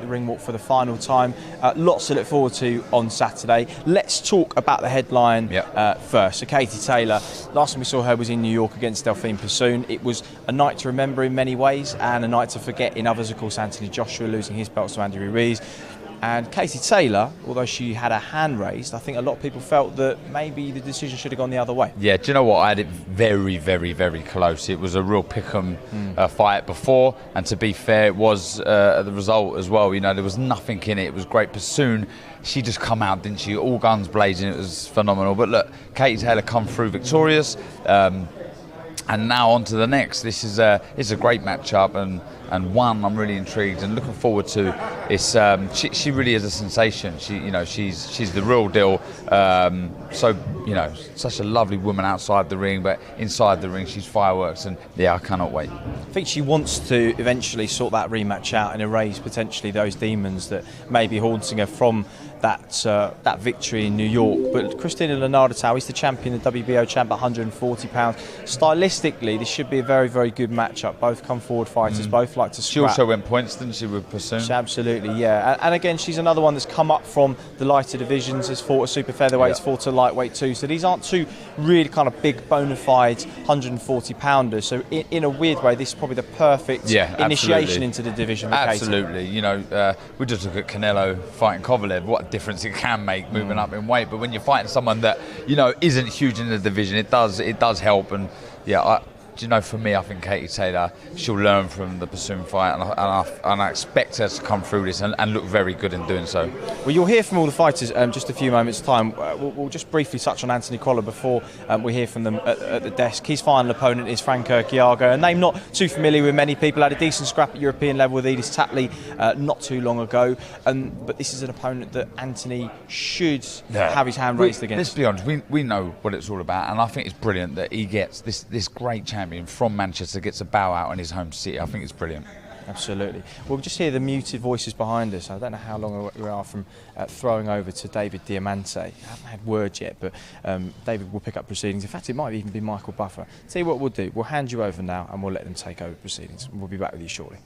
The ring walk for the final time. Lots to look forward to on Saturday. Let's talk about the headline first. So Katie Taylor, last time we saw her was in New York against Delphine Persoon. It was a night to remember in many ways and a night to forget in others. Of course, Anthony Joshua losing his belts to Andy Ruiz. And Katie Taylor, although she had a hand raised, I think a lot of people felt that maybe the decision should have gone the other way. Yeah, do you know what? I had it very, very, very close. It was a real pick-em fight before, and to be fair, it was the result as well. You know, there was nothing in it. It was great. Persoon, she just come out, didn't she? All guns blazing. It was phenomenal. But look, Katie Taylor come through victorious. And now on to the next. This is it's a great matchup, and one I'm really intrigued and looking forward to. It's she really is a sensation. She's the real deal. So such a lovely woman outside the ring, but inside the ring she's fireworks. And yeah, I cannot wait. I think she wants to eventually sort that rematch out and erase potentially those demons that may be haunting her from that victory in New York. But Christina Linardatou is the champion, the WBO champ, 140 pounds. Stylistically, this should be a very, very good matchup. Both come forward fighters, both like to scrap. She also went points, didn't she, with Persoon? Absolutely, yeah. And again, she's another one that's come up from the lighter divisions, has fought a super featherweight, has fought a lightweight too. So these aren't two really kind of big, bona fide 140 pounders. So in a weird way, this is probably the perfect initiation into the division. Absolutely. You know, we just look at Canelo fighting Kovalev. What a difference it can make moving up in weight. But when you're fighting someone that isn't huge in the division, it does help. And yeah, for me, I think Katie Taylor, she'll learn from the Persoon fight, and I expect her to come through this and look very good in doing so. Well, you'll hear from all the fighters just a few moments' time. We'll just briefly touch on Anthony Crolla before we hear from them at the desk. His final opponent is Frank Urquiaga, a name not too familiar with many people. Had a decent scrap at European level with Edith Tatley not too long ago. But this is an opponent that Anthony should have his hand raised against. Let's be honest, we know what it's all about, and I think it's brilliant that he gets this great champion from Manchester, gets a bow out in his home city. I think it's brilliant. Absolutely. We'll just hear the muted voices behind us. I don't know how long we are from throwing over to David Diamante. I haven't had word yet, but David will pick up proceedings. In fact, it might even be Michael Buffer. Tell you what we'll do. We'll hand you over now and we'll let them take over proceedings. We'll be back with you shortly.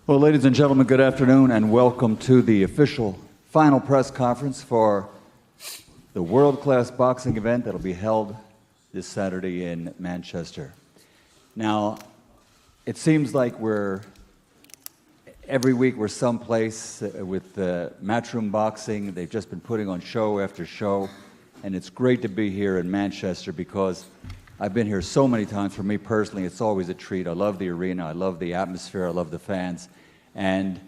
Well, ladies and gentlemen, good afternoon and welcome to the official final press conference for the world-class boxing event that will be held this Saturday in Manchester. Now, it seems like every week we're someplace with Matchroom Boxing. They've just been putting on show after show, and it's great to be here in Manchester because I've been here so many times. For me personally, it's always a treat. I love the arena, I love the atmosphere, I love the fans. And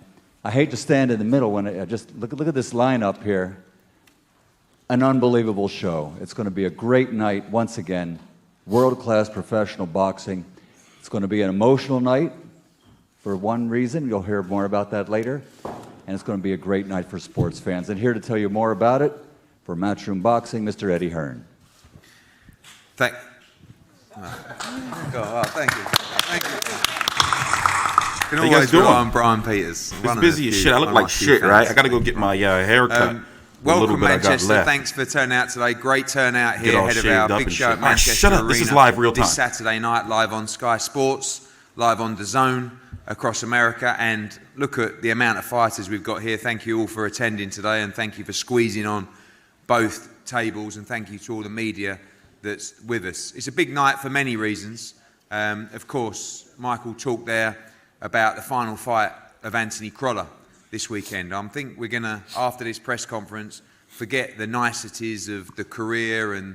I hate to stand in the middle when I just look at this lineup here. An unbelievable show. It's going to be a great night once again. World-class professional boxing. It's going to be an emotional night for one reason. You'll hear more about that later. And it's going to be a great night for sports fans. And here to tell you more about it, for Matchroom Boxing, Mr. Eddie Hearn. Thank you. Thank you. You can always rely on Brian Peters. It's busy as shit. I look like shit, right? I got to go get my hair cut. Welcome, Manchester. Thanks for turning out today. Great turnout here ahead of our big show at Manchester Arena. This is live real time. This Saturday night, live on Sky Sports, live on DAZN across America. And look at the amount of fighters we've got here. Thank you all for attending today, and thank you for squeezing on both tables, and thank you to all the media that's with us. It's a big night for many reasons. Of course, Michael talked there about the final fight of Anthony Crolla this weekend. I think we're going to, after this press conference, forget the niceties of the career and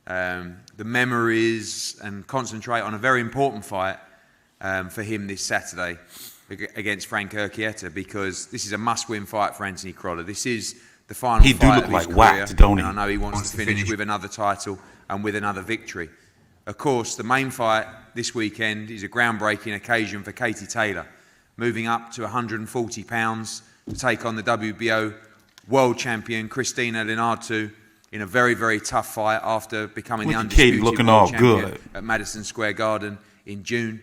the memories and concentrate on a very important fight for him this Saturday against Frank Urquiaga, because this is a must-win fight for Anthony Crolla. This is the final fight of his career. Whacked, don't he? And I know he wants to finish with another title and with another victory. Of course, the main fight this weekend is a groundbreaking occasion for Katie Taylor, moving up to 140 pounds to take on the WBO World Champion Christina Linardatou in a very, very tough fight after becoming the undisputed World Champion at Madison Square Garden in June.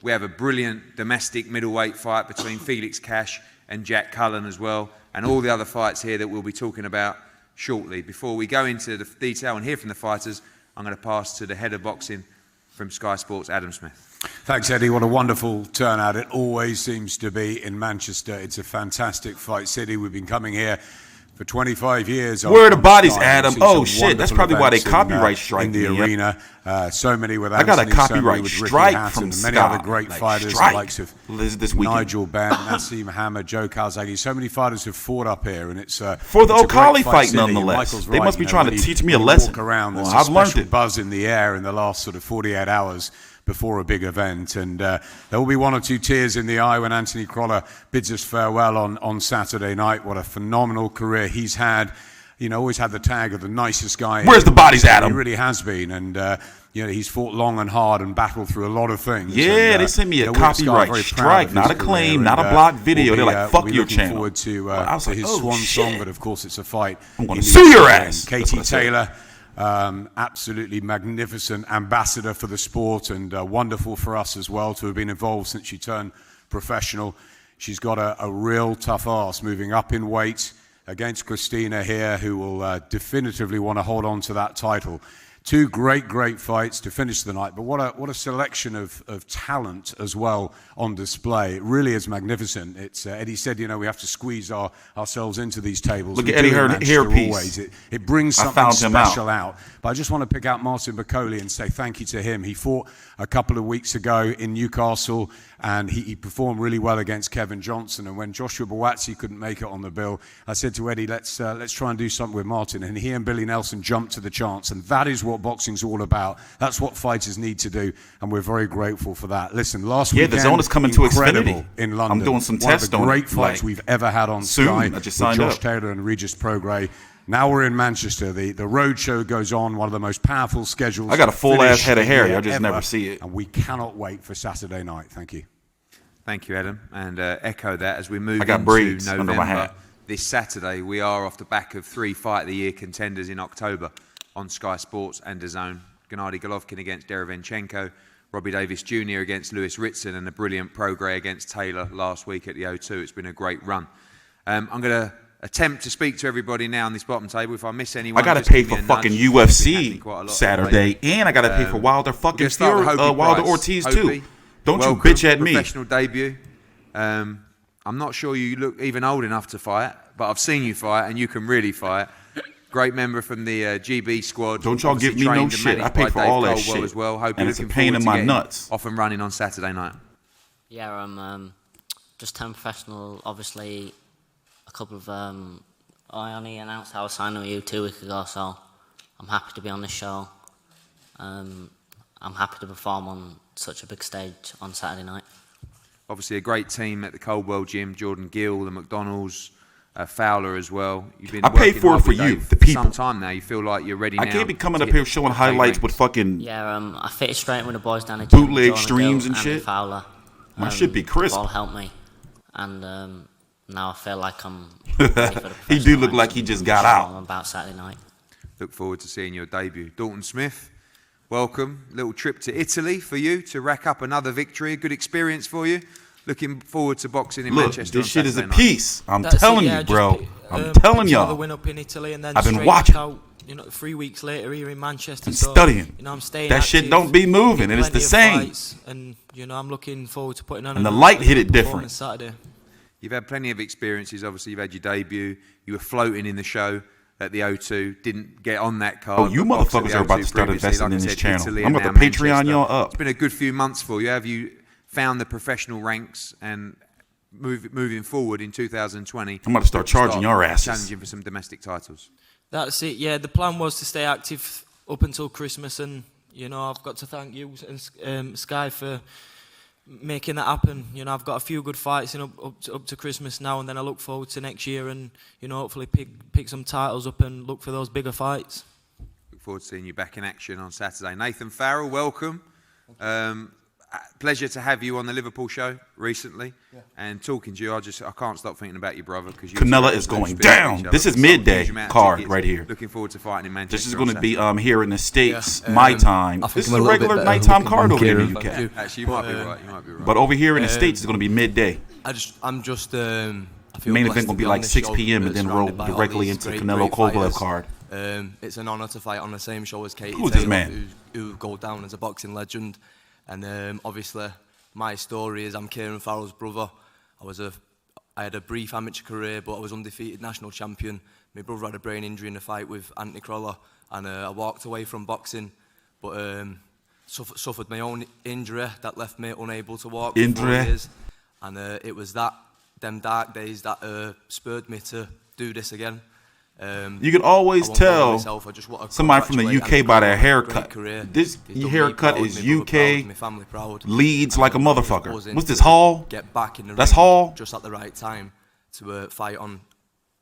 We have a brilliant domestic middleweight fight between Felix Cash and Jack Cullen as well, and all the other fights here that we'll be talking about shortly. Before we go into the detail and hear from the fighters, I'm going to pass to the head of boxing from Sky Sports, Adam Smith. Thanks, Eddie. What a wonderful turnout it always seems to be in Manchester. It's a fantastic fight city. We've been coming here for 25 years. Where are the bodies, Adam? Oh, shit. That's probably why they copyright strike in the arena. So many with I got a Anthony, copyright so strike from and many Scott. other great Like, fighters, strike. the likes of this weekend. Nigel Benn, Nassim Hammer, Joe Calzaghe. So many fighters have fought up here, and it's for the it's a great O'Callaghan fight, city. nonetheless. Michael's They right, must be you know, trying to when teach me you a lesson. Walk around, there's Well, a I've learned special it. buzz in the air in the last sort of 48 hours before a big event, and there will be one or two tears in the eye when Anthony Crolla bids us farewell on Saturday night. What a phenomenal career he's had. You know, always had the tag of the nicest guy. Where's the bodies, Adam? He really has been, and you know, he's fought long and hard and battled through a lot of things. Yeah, and, they sent me a you know, we're at Sky copyright very proud strike, of not his a claim, career, not a and, blocked video. we'll They're like, fuck we'll be your looking channel. forward to I was like, his oh, swan shit. song, but of course it's a fight. I'm gonna in sue the your UK. ass. Katie That's what I said. Taylor. Absolutely magnificent ambassador for the sport, and wonderful for us as well to have been involved since she turned professional. She's got a real tough ass moving up in weight against Christina here, who will definitively want to hold on to that title. Two great fights to finish the night, but what a selection of talent as well on display. It really is magnificent. It's Eddie said, you know, we have to squeeze ourselves into these tables. Look We at Eddie do in her Manchester hairpiece. always. It brings I something found him special out. But I just want to pick out Martin Bakole and say thank you to him. He fought a couple of weeks ago in Newcastle, and he performed really well against Kevin Johnson. And when Joshua Buatsi couldn't make it on the bill, I said to Eddie, let's try and do something with Martin. And he and Billy Nelson jumped to the chance. And that is what boxing's all about. That's what fighters need to do. And we're very grateful for that. Listen, last weekend, the zone is coming to incredible Xfinity. in London. I'm doing some One of tests the on it, great fights like, we've ever had on soon. Sky I just with signed Josh up. Taylor and Regis Prograis. Now we're in Manchester. The road show goes on, one of the most powerful schedules. I got a full ass head of hair. finished Y'all just ever, never see it. And we cannot wait for Saturday night. Thank you. Thank you, Adam, and echo that as we move I got into braids November. under my hat. This Saturday, we are off the back of 3 Fight of the Year contenders in October on Sky Sports and DAZN. Gennady Golovkin against Derevyanchenko, Robbie Davis Jr. against Lewis Ritson, and a brilliant Prograis against Taylor last week at the O2. It's been a great run. I'm going to attempt to speak to everybody now on this bottom table. If I miss anyone, I gotta just pay give me for a fucking nudge. UFC It's been happening quite a lot Saturday, lately. and I gotta pay for Wilder We're fucking gonna start with Fury, Hopey Wilder Price. Ortiz Hopey, too. Don't you welcome, bitch at me. Professional debut. I'm not sure you look even old enough to fight, but I've seen you fight, and you can really fight. Great member from the GB squad. Don't y'all Obviously give me no trained and shit. I managed pay by for Dave all that Caldwell shit. as well. Hope And you're it's a looking pain forward in to my getting nuts. off and running on Saturday night. Yeah, I'm just turned professional. Obviously, a couple of I only announced I was signing with you 2 weeks ago, so I'm happy to be on this show. I'm happy to perform on such a big stage on Saturday night. Obviously, a great team at the Coldwell Gym. Jordan Gill, the McDonald's, Fowler as well. You've been I paid working for it hard for with you, Dave the for people. some time now. You feel like you're ready now. I can't be coming to up hit here showing the highlights ranks. with fucking Yeah, I fit straight in with the boys down at gym. bootleg Jordan streams Gill, and Andy shit. Fowler. My shit be crisp. All helped me, and now I feel like I'm ready for the He do look professional like ranks he just and got show out. them about Saturday night. Look forward to seeing your debut. Dalton Smith, welcome. Little trip to Italy for you to rack up another victory. A good experience for you. Looking forward to boxing in Look, Manchester. this shit is a on Saturday night. piece. I'm That's telling it, yeah, you, bro. I'm picked telling another y'all. win up in Italy and then I've been straight watching. back out, 3 weeks later here in Manchester. I'm so, studying. I'm staying That shit active, don't be moving, and it's plenty the of same. fights, and I'm looking forward to putting on. And the another light hit it performance different. Saturday. You've had plenty of experiences. Obviously, you've had your debut. You were floating in the show at the O2. Didn't get on that card. Oh, you but boxed at motherfuckers the are about O2 to start previously. investing Like I in this said, channel. Italy I'm and about now to Patreon Manchester. y'all up. It's been a good few months for you. Have you found the professional ranks and moving forward in 2020? I'm about to start charging your asses. Challenging for some domestic titles. That's it. Yeah, the plan was to stay active up until Christmas, and I've got to thank you and Sky for making that happen. I've got a few good fights up to Christmas now, and then I look forward to next year, and hopefully pick some titles up and look for those bigger fights. Look forward to seeing you back in action on Saturday. Nathan Farrell, welcome. Pleasure to have you on the Liverpool show recently, and talking to you. I can't stop thinking about your brother because Canelo is going down. This is midday card right here. Looking forward to fighting in Manchester. This is going to be here in the States, Yeah. my time. I think This is I'm a a little bit regular better nighttime looking card than over here in Kieran. the UK. Actually, you might be right. You might be right. But over here in the States, it's going to be midday. I'm just Main event gonna be like 6 p.m. and then roll directly into Canelo Kovalev card. It's an honour to fight on the same show as Katie Who's Taylor, this man? who go down as a boxing legend. And obviously, my story is I'm Kieran Farrell's brother. I had a brief amateur career, but I was undefeated national champion. My brother had a brain injury in a fight with Anthony Crolla, and I walked away from boxing, but suffered my own injury that left me unable to walk for 4 years. And it was them dark days that spurred me to do this again. You can always tell somebody from the UK by their haircut. This haircut is UK, leads like a motherfucker. What's this, Hall? That's Hall? Just at the right time to fight on,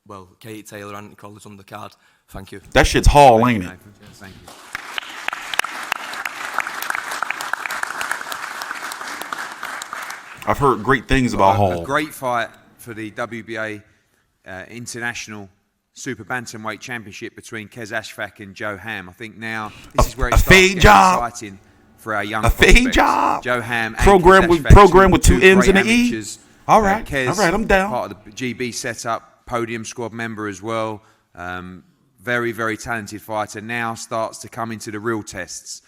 well, Katie Taylor and Crolla's undercard. Thank you. That shit's Hall, ain't it? Thank you. I've heard great things about Hall. A great fight for the WBA International Super Bantamweight Championship between Kes Ashfaq and Joe Ham. I think now this is where it starts getting exciting for our young prospects. Joe Ham and program with 2 M's and an E. All right, Kes, all right, I'm down. Part of the GB setup, podium squad member as well. Very, very talented fighter. Now starts to come into the real tests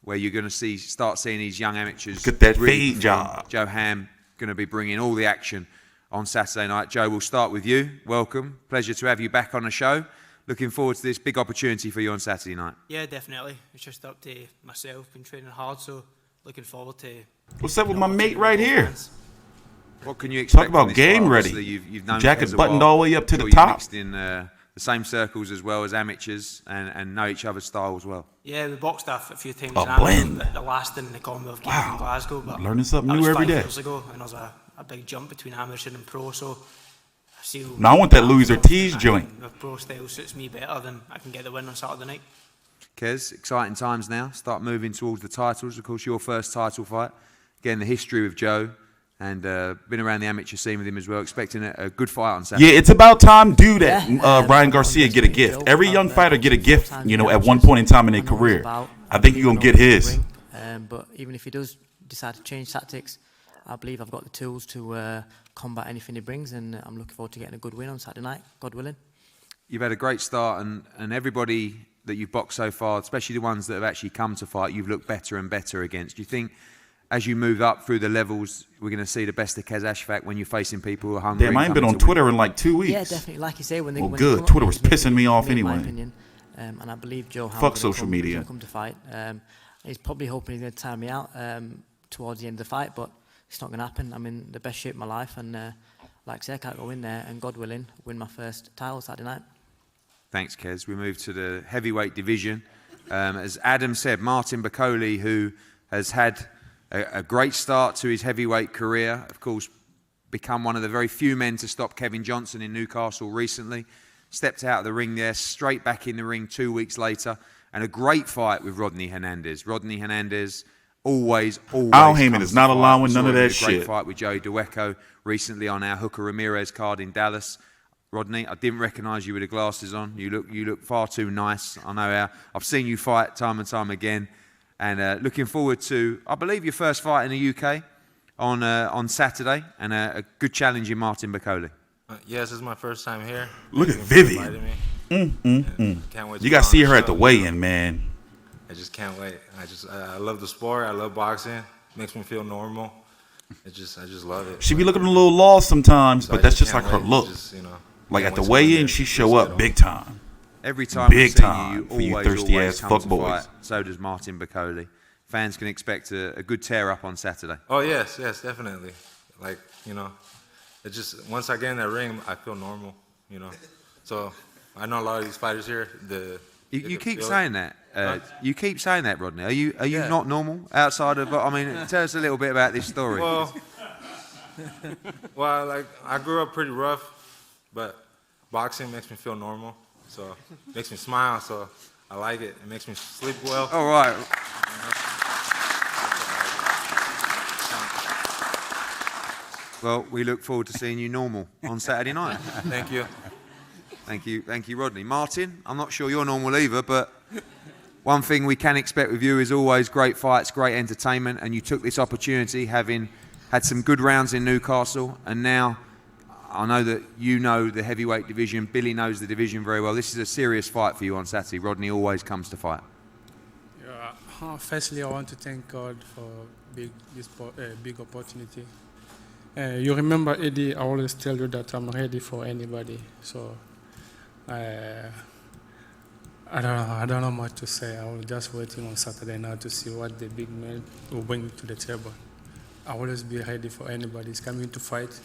where you're going to start seeing these young amateurs. Get that really fade job. Joe Ham going to be bringing all the action on Saturday night. Joe, we'll start with you. Welcome. Pleasure to have you back on the show. Looking forward to this big opportunity for you on Saturday night. Yeah, definitely. It's just up to myself. Been training hard, so looking forward to... What's up with my mate right here? What can you expect? Talk about game ready. You've known Jacket buttoned all the way up to the top. Mixed in the same circles as well as amateurs and know each other's style as well. Yeah, we boxed a few times. A blend. The last in the Commonwealth Games in Glasgow. But learning something new every day. 5 years ago, and there was a big jump between amateur and pro, so I see... Now I want that Louis Ortiz joint. The pro style suits me better than I can get the win on Saturday night. Kes, exciting times now. Start moving towards the titles. Of course, your first title fight. Again, the history with Joe. And been around the amateur scene with him as well, expecting a good fight on Saturday. Yeah, it's about time do that. Ryan Garcia get a gift. Every young fighter get a gift, you know, at one point in time in their career. I think you're going to get his. But even if he does decide to change tactics, I believe I've got the tools to combat anything he brings, and I'm looking forward to getting a good win on Saturday night, God willing. You've had a great start, and everybody that you've boxed so far, especially the ones that have actually come to fight, you've looked better and better against. Do you think as you move up through the levels, we're going to see the best of Kes Ashfaq when you're facing people who are hungry? Damn, I ain't been on Twitter in like 2 weeks. Yeah, definitely. Like you say, when they well, good. Twitter was pissing me off anyway. In my opinion, and I believe Joe fuck social media. Come to fight. He's probably hoping he's going to tire me out towards the end of the fight, but it's not going to happen. I'm in the best shape of my life, and like I say, I can't go in there and, God willing, win my first title Saturday night. Thanks, Kes. We move to the heavyweight division. As Adam said, Martin Bakole, who has had a great start to his heavyweight career, of course, become one of the very few men to stop Kevin Johnson in Newcastle recently. Stepped out of the ring there, straight back in the ring 2 weeks later, and a great fight with Rodney Hernandez. Rodney Hernandez always Al Heyman is not allowing none of that shit. Great fight with Joey Dueco recently on our Hooker Ramirez card in Dallas. Rodney, I didn't recognise you with the glasses on. You look far too nice. I know I've seen you fight time and time again. And looking forward to, I believe, your first fight in the UK on Saturday, and a good challenge in Martin Bakole. Yes, this is my first time here. Look at Vivian. Can't wait. You got to see her at the weigh-in, man. I just can't wait. I love the sport. I love boxing. Makes me feel normal. I just love it. She be looking a little lost sometimes, but that's just like her look. Like at the weigh-in, she show up big time. Every time we see you always come to fight. So does Martin Bakole. Fans can expect a good tear-up on Saturday. Oh, yes, definitely. Like, it just, once I get in that ring, I feel normal, So I know a lot of these fighters here. You keep saying that. You keep saying that, Rodney. Are you not normal outside of? I mean, tell us a little bit about this story. Well, like I grew up pretty rough, but boxing makes me feel normal. So it makes me smile. So I like it. It makes me sleep well. All right. Well, we look forward to seeing you normal on Saturday night. Thank you. Thank you, Rodney. Martin, I'm not sure you're normal either, but one thing we can expect with you is always great fights, great entertainment, and you took this opportunity, having had some good rounds in Newcastle, and now I know that you know the heavyweight division. Billy knows the division very well. This is a serious fight for you on Saturday. Rodney always comes to fight. Firstly, I want to thank God for this big opportunity. You remember, Eddie, I always tell you that I'm ready for anybody. So I don't know much to say. I was just waiting on Saturday now to see what the big man will bring to the table. I always be ready for anybody. He's coming to fight,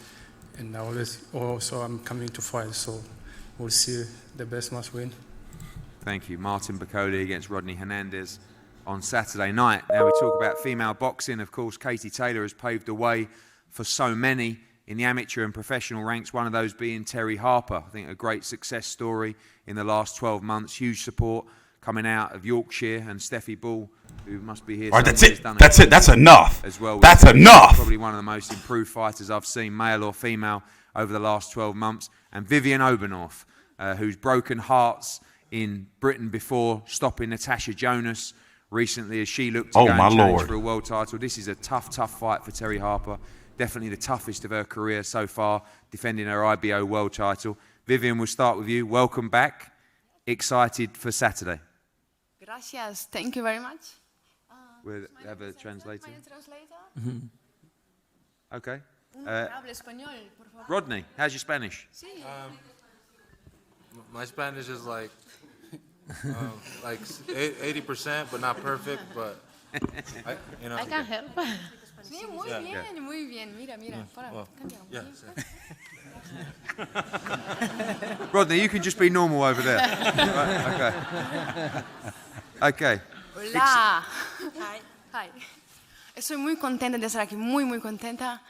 and I'm coming to fight. So we'll see. The best must win. Thank you. Martin Bakole against Rodney Hernandez on Saturday night. Now we talk about female boxing. Of course, Katie Taylor has paved the way for so many in the amateur and professional ranks, one of those being Terry Harper. I think a great success story in the last 12 months. Huge support coming out of Yorkshire, and Steffi Bull, who must be here. All right, that's it. That's it. That's enough. As well. That's enough. Probably one of the most improved fighters I've seen, male or female, over the last 12 months. And Vivian Obernoff, who's broken hearts in Britain before, stopping Natasha Jonas recently as she looked to go and challenge for a world title. This is a tough, tough fight for Terry Harper. Definitely the toughest of her career so far, defending her IBO world title. Vivian, we'll start with you. Welcome back. Excited for Saturday? Gracias. Thank you very much. We'll have a translator. Mm-hmm. Okay. Rodney, how's your Spanish? My Spanish is like 80%, but not perfect. But I can help. Sí, muy bien, muy bien. Mira, Rodney, you can just be normal over there. Right, okay. Hola. Hi. Estoy muy contenta de estar aquí, muy contenta.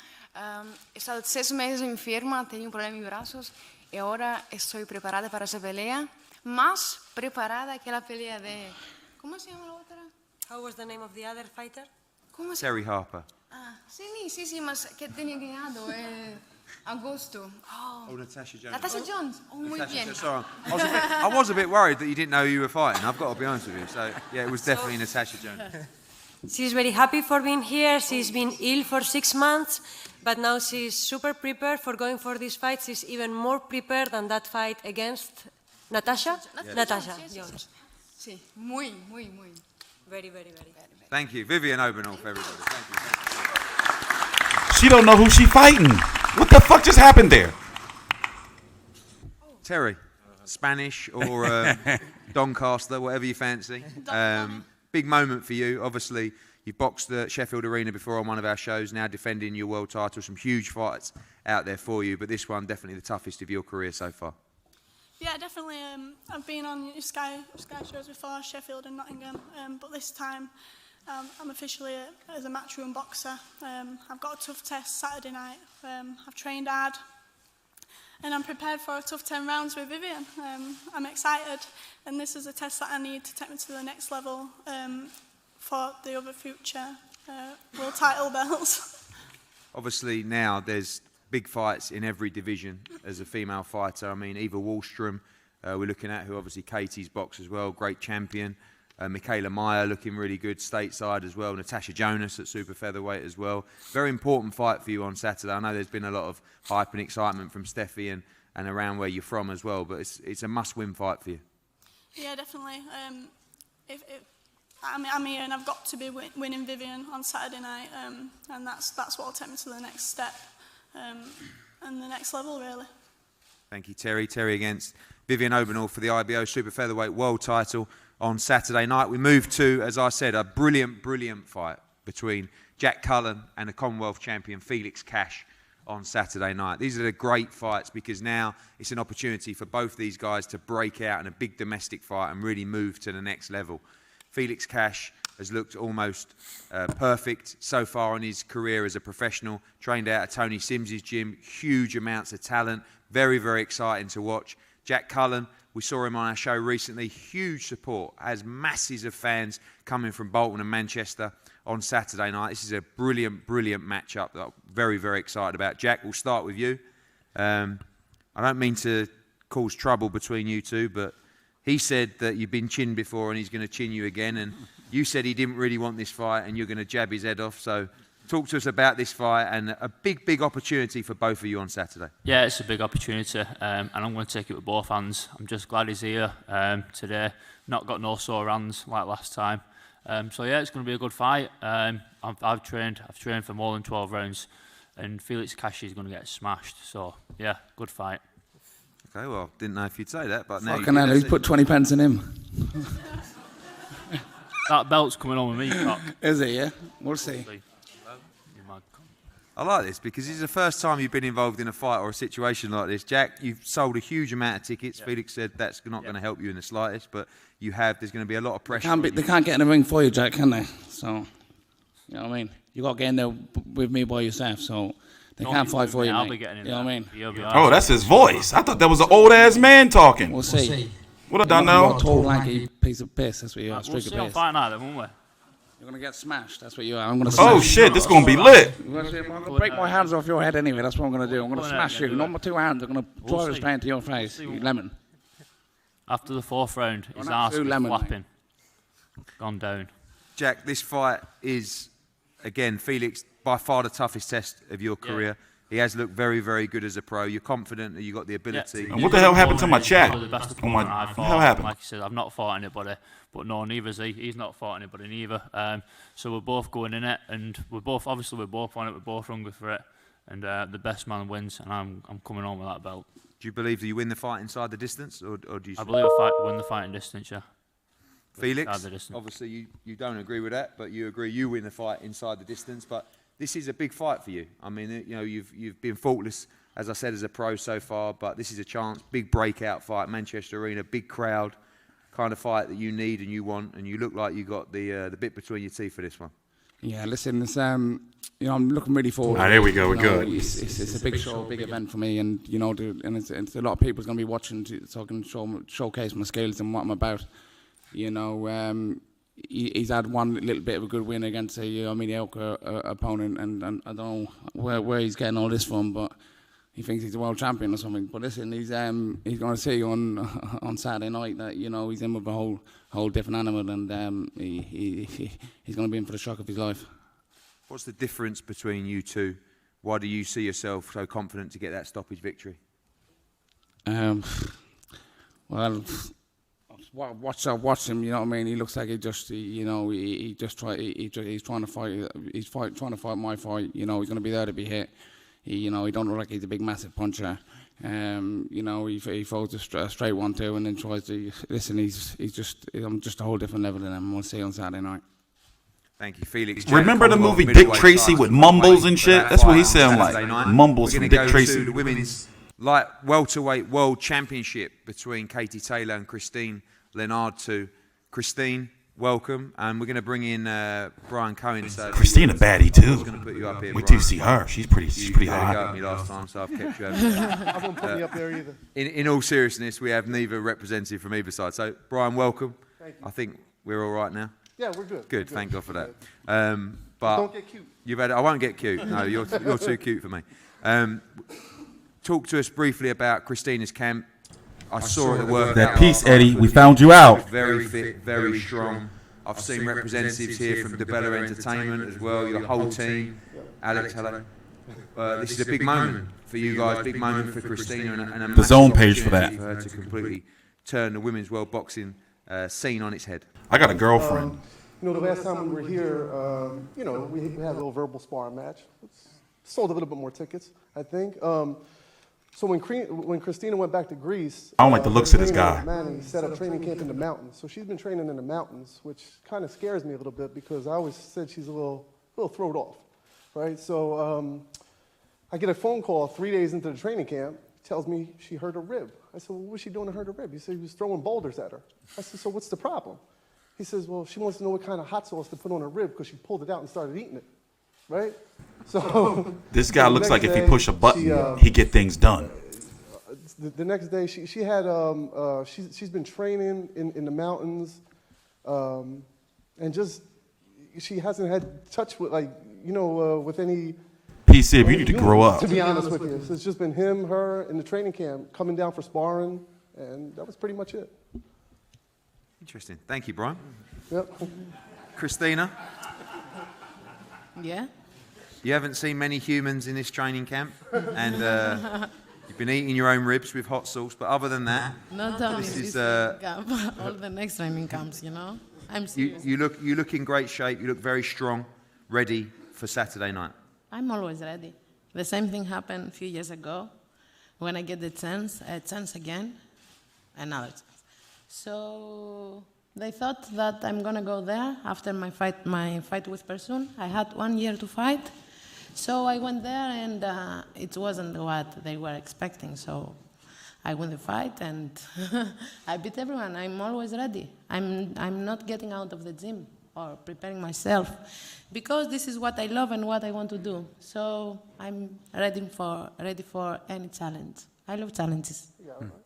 He estado 6 meses enferma, tenía un problema en mis brazos y ahora estoy preparada para esa pelea, más preparada que la pelea de... ¿Cómo se llama la otra? How was the name of the other fighter? ¿Cómo se Terry Harper. Sí, más que tenía ganado agosto. Oh, Natasha Jones. Natasha Jones. Oh, muy bien. Sorry. I was a bit worried that you didn't know who you were fighting. I've got to be honest with you. So, yeah, it was definitely Natasha Jones. She's very happy for being here. She's been ill for 6 months, but now she's super prepared for going for this fight. She's even more prepared than that fight against Natasha? Yes. Natasha Jones. Sí, muy. Very. Thank you. Vivian Obernoff, everybody. Thank you. She don't know who she fighting. What the fuck just happened there? Terry, Spanish or Doncaster, whatever you fancy. Big moment for you. Obviously, you've boxed at Sheffield Arena before on one of our shows, now defending your world title. Some huge fights out there for you, but this one definitely the toughest of your career so far. Yeah, definitely. I've been on Sky shows before, Sheffield and Nottingham, but this time I'm officially as a matchroom boxer. I've got a tough test Saturday night. I've trained hard, and I'm prepared for a tough 10 rounds with Vivian. I'm excited, and this is a test that I need to take me to the next level for the other future world title belts. Obviously now there's big fights in every division as a female fighter. I mean, Eva Wallström, we're looking at, who obviously Katie's boxed as well, great champion. Michaela Meyer looking really good stateside as well. Natasha Jonas at super featherweight as well. Very important fight for you on Saturday. I know there's been a lot of hype and excitement from Steffi and around where you're from as well, but it's a must-win fight for you. Yeah, definitely. I'm here and I've got to be winning Vivian on Saturday night, and that's what will take me to the next step and the next level, really. Thank you, Terry. Terry against Vivian Obernoff for the IBO Super Featherweight World title on Saturday night. We move to, as I said, a brilliant fight between Jack Cullen and the Commonwealth champion Felix Cash on Saturday night. These are the great fights because now it's an opportunity for both these guys to break out in a big domestic fight and really move to the next level. Felix Cash has looked almost perfect so far in his career as a professional, trained out at Tony Sims's gym, huge amounts of talent, very exciting to watch. Jack Cullen, we saw him on our show recently, huge support, has masses of fans coming from Bolton and Manchester on Saturday night. This is a brilliant matchup that I'm very excited about. Jack, we'll start with you. I don't mean to cause trouble between you two, but he said that you've been chinned before and he's going to chin you again, and you said he didn't really want this fight and you're going to jab his head off, so talk to us about this fight and a big opportunity for both of you on Saturday. Yeah, it's a big opportunity, and I'm going to take it with both hands. I'm just glad he's here today. Not got no sore hands like last time. So yeah, it's going to be a good fight. I've trained for more than 12 rounds, and Felix Cash is going to get smashed. So yeah, good fight. Okay, well, didn't know if you'd say that, but now Fucking hell, who's put 20 pence in him? That belt's coming on with me, Cock. Is it, yeah? We'll see. I like this because this is the first time you've been involved in a fight or a situation like this. Jack, you've sold a huge amount of tickets. Yeah. Felix said that's not going to help you in the slightest, but you have. There's going to be a lot of pressure. They can't get in the ring for you, Jack, can they? So, you know what I mean? You got to get in there with me by yourself, so they can't fight for you, I'll mate. be getting in you know what I mean? Oh, that's his voice. I thought that was an old-ass man talking. We'll see. What have done now? You're a tall, lanky piece of piss. That's what you are. We'll see on fight night then, won't we? You're going to get smashed. That's what you are. I'm going to Oh, shit. This is going to be lit. I'm going to break my hands off your head anyway. That's what I'm going to do. I'm going to smash you. Not my two hands. I'm going to drive it straight into your face. You lemon. After the 4th round, his arse was flapping. Gone down. Jack, this fight is, again, Felix, by far the toughest test of your career. He has looked very, very good as a pro. You're confident that you got the ability. And what the hell happened to my chat? The best Oh my, I've what the hell happened? Like I said, I've not fought anybody, but no, neither's he. He's not fought anybody neither. So we're both going in it, and we're both on it. We're both hungry for it, and the best man wins. And I'm coming on with that belt. Do you believe that you win the fight inside the distance, or do you? I believe I win the fight in distance. Yeah. Felix, obviously you don't agree with that, but you agree you win the fight inside the distance. But this is a big fight for you. I mean, you know, you've been faultless, as I said, as a pro so far, but this is a chance, big breakout fight, Manchester Arena, big crowd, kind of fight that you need and you want, and you look like you got the bit between your teeth for this one. Yeah, listen, it's, you know, I'm looking really forward. Ah, there we go, we're good. It's a big show, big event for me, and you know, and it's a lot of people's going to be watching, so I can showcase my skills and what I'm about. You know, he's had one little bit of a good win against a mediocre opponent, and I don't know where he's getting all this from, but he thinks he's a world champion or something. But listen, he's going to see on Saturday night that, you know, he's in with a whole different animal, and he's going to be in for the shock of his life. What's the difference between you two? Why do you see yourself so confident to get that stoppage victory? Well, watch him. You know what I mean. He looks like he's trying to fight. Trying to fight my fight. You know, he's going to be there to be hit. He don't look like he's a big massive puncher. You know, he throws a straight 1-2 and then tries to listen. I'm just a whole different level than him. We'll see on Saturday night. Thank you, Felix. Remember the movie Dick Tracy with mumbles and shit? That's what he sound like. Mumbles from Dick Tracy. To the women's welterweight world championship between Katie Taylor and Christina Linardatou. Christine, welcome, and we're going to bring in Brian Cohen. So Christina baddie too. Going to put you up here, wait till you see her. She's pretty hot. You got me last time, so I've kept you over. I won't put me up there either. In all seriousness, we have neither representative from either side. So Brian, welcome. Thank you. I think we're all right now. Yeah, we're good. Good, thank God for that. But don't get cute. I won't get cute. No, you're too cute for me. Talk to us briefly about Christina's camp. I saw it at work. That piece, Eddie. We found you out. Very fit, very strong. I've seen representatives here from DeBella Entertainment as well. Your whole team. Alex, hello. This is a big moment for you guys. Big moment for Christina, and a the zone page for that. For her to completely turn the women's world boxing scene on its head. I got a girlfriend. You know, the last time we were here, you know, we had a little verbal sparring match. Sold a little bit more tickets, I think. So when Christina went back to Greece, I don't like the looks of this guy. Manny set up training camp in the mountains. So she's been training in the mountains, which kind of scares me a little bit because I always said she's a little thrown off, right? So I get a phone call 3 days into the training camp. Tells me she hurt her rib. I said, well, what was she doing to hurt her rib? He said he was throwing boulders at her. I said, so what's the problem? He says, well, she wants to know what kind of hot sauce to put on her rib because she pulled it out and started eating it, right? So this guy looks like if he push a button, he get things done. The next day, she's been training in the mountains, and just she hasn't had touch with with any. PC, you need to grow up. To be honest with you, so it's just been him, her, in the training camp, coming down for sparring, and that was pretty much it. Interesting. Thank you, Brian. Yep. Christina. Yeah. You haven't seen many humans in this training camp, and you've been eating your own ribs with hot sauce. But other than that, not only this camp, all the next training camps, you know. I'm serious. You look in great shape. You look very strong, ready for Saturday night. I'm always ready. The same thing happened a few years ago. When I get the chance, a chance again, another chance. So they thought that I'm gonna go there after my fight with Persoon. I had 1 year to fight, so I went there, and it wasn't what they were expecting. So I won the fight, and I beat everyone. I'm always ready. I'm not getting out of the gym or preparing myself, because this is what I love and what I want to do. So I'm ready for any challenge. I love challenges.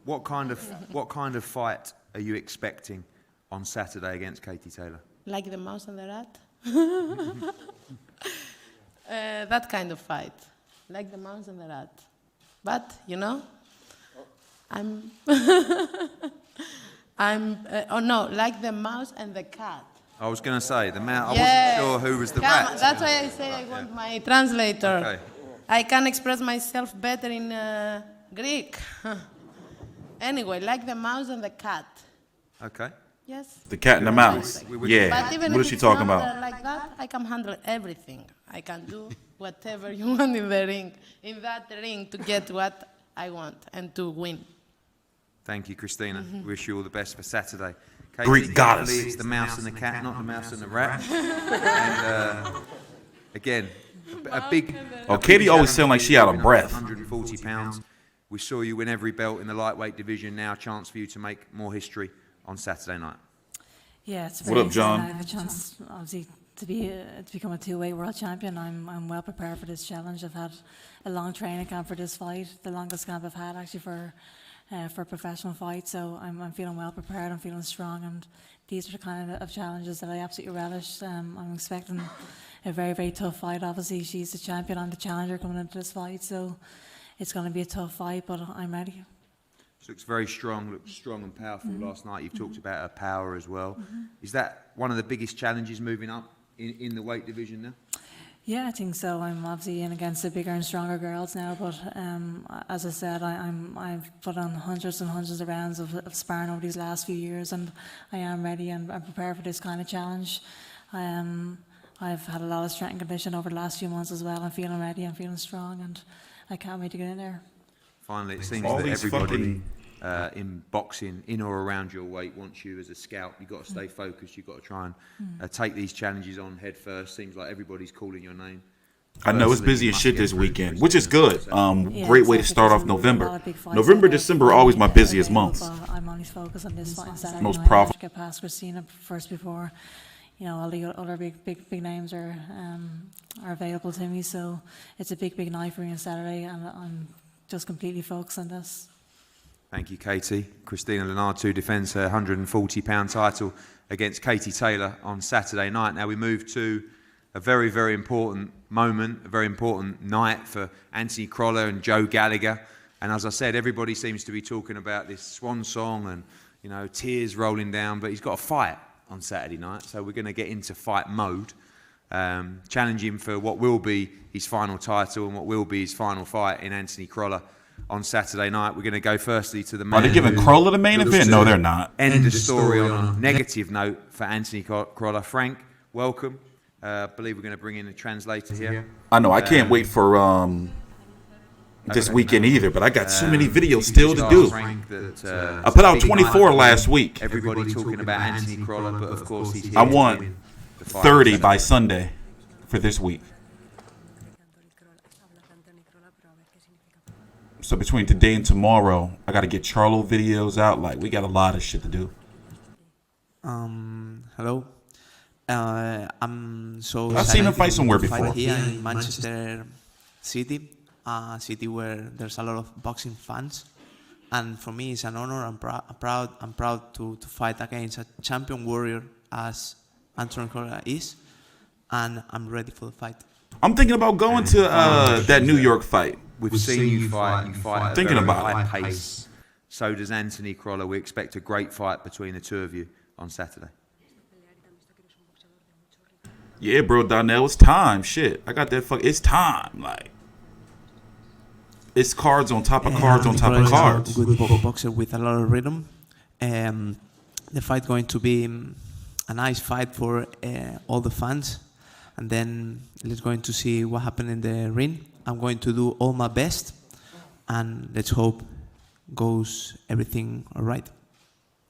What kind of fight are you expecting on Saturday against Katie Taylor? Like the mouse and the rat? That kind of fight. Like the mouse and the rat. But, you know, like the mouse and the cat. I was going to say, the mouse. I wasn't sure who was the rat. That's why I say I want my translator. Okay. I can express myself better in Greek. Anyway, like the mouse and the cat. Okay. Yes. The cat and the mouse. Yeah. But even What if is she it's talking not about? like that, I can handle everything. I can do whatever you want in the ring, in that ring, to get what I want and to win. Thank you, Christina. Wish you all the best for Saturday. Greek goddess. It's the mouse and the cat, not the mouse and the rat. And again, a big. Oh, Katie always sound like she out of breath. 140 pounds. We saw you win every belt in the lightweight division. Now, a chance for you to make more history on Saturday night. Yeah, it's What very up, John? exciting. I have a chance, obviously, to become a two-weight world champion. I'm well prepared for this challenge. I've had a long training camp for this fight, the longest camp I've had actually for a professional fight. So I'm feeling well prepared. I'm feeling strong, and these are the kind of challenges that I absolutely relish. I'm expecting a very, very tough fight. Obviously, she's the champion. I'm the challenger coming into this fight, so it's going to be a tough fight, but I'm ready. She looks very strong, looks strong and powerful last night. You've talked about her power as well. Is that one of the biggest challenges moving up in the weight division now? Yeah, I think so. I'm obviously in against the bigger and stronger girls now, but as I said, I've put on hundreds and hundreds of rounds of sparring over these last few years, and I am ready and I'm prepared for this kind of challenge. I've had a lot of strength and condition over the last few months as well. I'm feeling ready, I'm feeling strong, and I can't wait to get in there. Finally, it seems that everybody in boxing, in or around your weight, wants you as a scout. You've got to stay focused. You've got to try and take these challenges on head first. Seems like everybody's calling your name. I know it's busy as shit this weekend, which is good. Great way to start off November. November, December are always my busiest months. I'm only focused on this fight on Saturday Most night. profitable. Get past Christina first before, you know, all the other big names are available to me. So it's a big night for me on Saturday, and I'm just completely focused on this. Thank you, Katie. Christina Linardatou defends her 140-pound title against Katie Taylor on Saturday night. Now we move to a very, very important moment, a very important night for Anthony Crolla and Joe Gallagher. And as I said, everybody seems to be talking about this swan song and, you know, tears rolling down, but he's got a fight on Saturday night, so we're going to get into fight mode. Challenge him for what will be his final title and what will be his final fight in Anthony Crolla on Saturday night. We're going to go firstly to the man. Are they giving Crolla the main event? No, they're not. End the story on a negative note for Anthony Crolla. Frank, welcome. I believe we're going to bring in a translator here. I know. I can't wait for this weekend either, but I got so many videos still to do. I put out 24 last week. Everybody talking about Anthony Crolla, but of course he's here. I want 30 by Sunday for this week. So between today and tomorrow, I got to get Charlo videos out. Like, we got a lot of shit to do. Hello. I'm so I've seen him fight somewhere before. Here in Manchester City, a city where there's a lot of boxing fans, and for me it's an honor. I'm proud to fight against a champion warrior as Anthony Crolla is, and I'm ready for the fight. I'm thinking about going to that New York fight. We've seen you fight at a very high it. pace. So does Anthony Crolla. We expect a great fight between the two of you on Saturday. Yeah, bro, Donnell, it's time. Shit, I got that it's time. Like, it's cards on top of cards on top of cards. Good boxer with a lot of rhythm. The fight going to be a nice fight for all the fans. And then let's going to see what happened in the ring. I'm going to do all my best. And let's hope goes everything all right.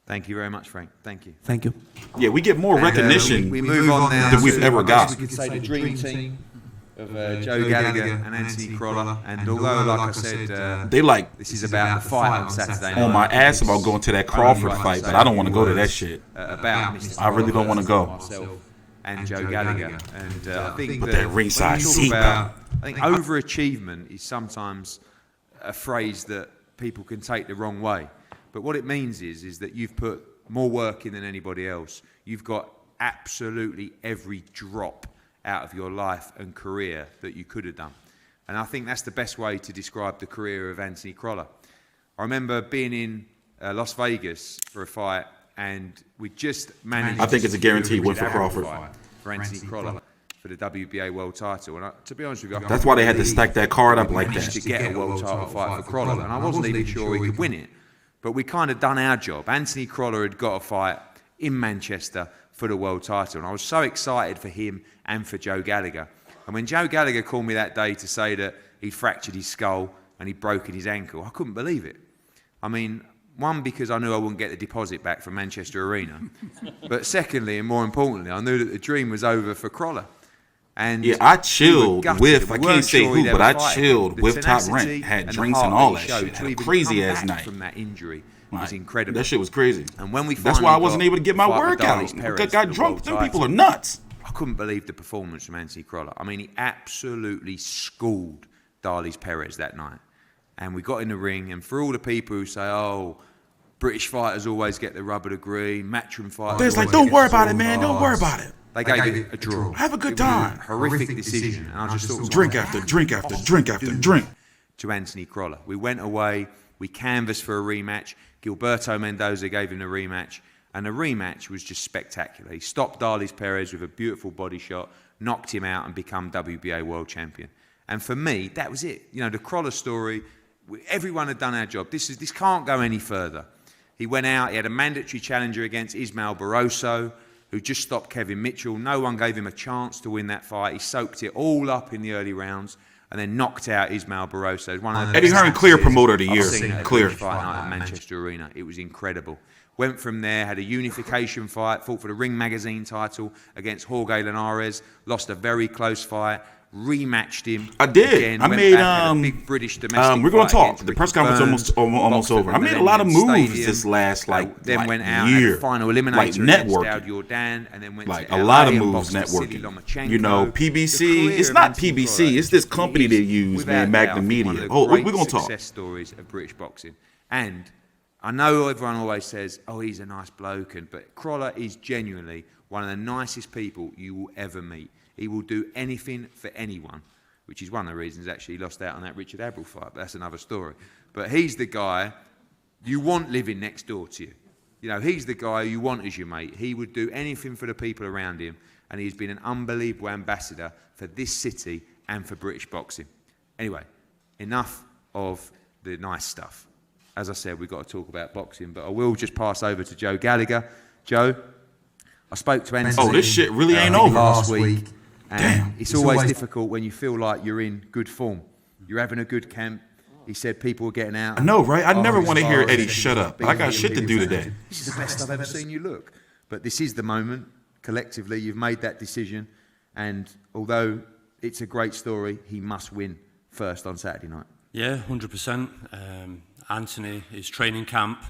Thank you very much, Frank. Thank you. Thank you. Yeah, we get more recognition we move on now than we've ever got. We could say the dream team of Joe Gallagher and Anthony Crolla. And although, like I said, they like this is about the fight on Saturday night. On my ass about going to that Crawford fight, but I don't want to go to that shit. I really don't want to go. And Joe Gallagher, and I think but that ringside seat. I think overachievement is sometimes a phrase that people can take the wrong way. But what it means is that you've put more work in than anybody else. You've got absolutely every drop out of your life and career that you could have done. And I think that's the best way to describe the career of Anthony Crolla. I remember being in Las Vegas for a fight, and we just managed. I think it's a guaranteed win for Crawford. For Anthony Crolla for the WBA World Title. And to be honest with you, that's why they had to stack that card up like that. To get a world title fight for Crolla, and I wasn't even sure he could win it. But we kind of done our job. Anthony Crolla had got a fight in Manchester for the world title, and I was so excited for him and for Joe Gallagher. And when Joe Gallagher called me that day to say that he'd fractured his skull and he'd broken his ankle, I couldn't believe it. I mean, one, because I knew I wouldn't get the deposit back from Manchester Arena. But secondly, and more importantly, I knew that the dream was over for Crolla. And yeah, I chilled with, I can't say who, but I chilled with Top Rank, had drinks and all that shit. Had a crazy ass night. From that injury was incredible. That shit was crazy. And when we that's why I wasn't able to get my workout. I got drunk. Them people are nuts. I couldn't believe the performance from Anthony Crolla. I mean, he absolutely schooled Darlis Perez that night. And we got in the ring, and for all the people who say, oh, British fighters always get the rub of the green, matchroom fighters. There's like, don't worry about it, man. Don't worry about it. They gave it a draw. Have a good time. Horrific decision. And I just thought, drink after drink after drink after drink. To Anthony Crolla. We went away. We canvassed for a rematch. Gilberto Mendoza gave him the rematch. And the rematch was just spectacular. He stopped Darlis Perez with a beautiful body shot, knocked him out, and become WBA World Champion. And for me, that was it. You know, the Crolla story, everyone had done our job. This can't go any further. He went out. He had a mandatory challenger against Ismael Barroso, who just stopped Kevin Mitchell. No one gave him a chance to win that fight. He soaked it all up in the early rounds and then knocked out Ismael Barroso. Eddie Hearn, clear promoter of the year. Clear fight night at Manchester Arena. It was incredible. Went from there, had a unification fight, fought for the Ring Magazine title against Jorge Linares, lost a very close fight, rematched him. I did. Again, I made a big British domestic we're going to fight talk. The press conference almost over. I made a lot of moves this last then went out year. Had a final eliminator network. Jordan, and then went like to a LA lot of and moves boxed networking. Lomachenko. You know, PBC. It's not PBC. It's this company they use, man. Magnum Media. Oh, we're going to talk. Success stories of British boxing. And I know everyone always says, oh, he's a nice bloke, but Crolla is genuinely one of the nicest people you will ever meet. He will do anything for anyone, which is one of the reasons actually he lost out on that Richard Abril fight, but that's another story. But he's the guy you want living next door to you. You know, he's the guy you want as your mate. He would do anything for the people around him, and he's been an unbelievable ambassador for this city and for British boxing. Anyway, enough of the nice stuff. As I said, we've got to talk about boxing, but I will just pass over to Joe Gallagher. Joe, I spoke to Anthony. Oh, this shit really ain't over. Last week. And it's always difficult when you feel like you're in good form. You're having a good camp. He said people were getting out. I know, right? I never want to hear Eddie shut up. But I got shit to do today. This is the best I've ever seen you look. But this is the moment. Collectively, you've made that decision. And although it's a great story, he must win first on Saturday night. Yeah, 100%. Anthony, his training camp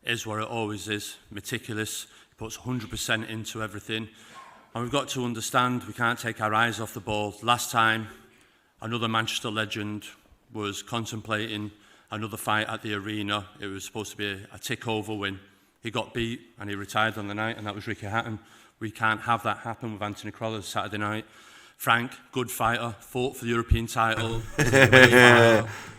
is what it always is. Meticulous. He puts 100% into everything. And we've got to understand we can't take our eyes off the ball. Last time, another Manchester legend was contemplating another fight at the arena. It was supposed to be a tick-over win. He got beat and he retired on the night, and that was Ricky Hatton. We can't have that happen with Anthony Crolla Saturday night. Frank, good fighter, fought for the European title.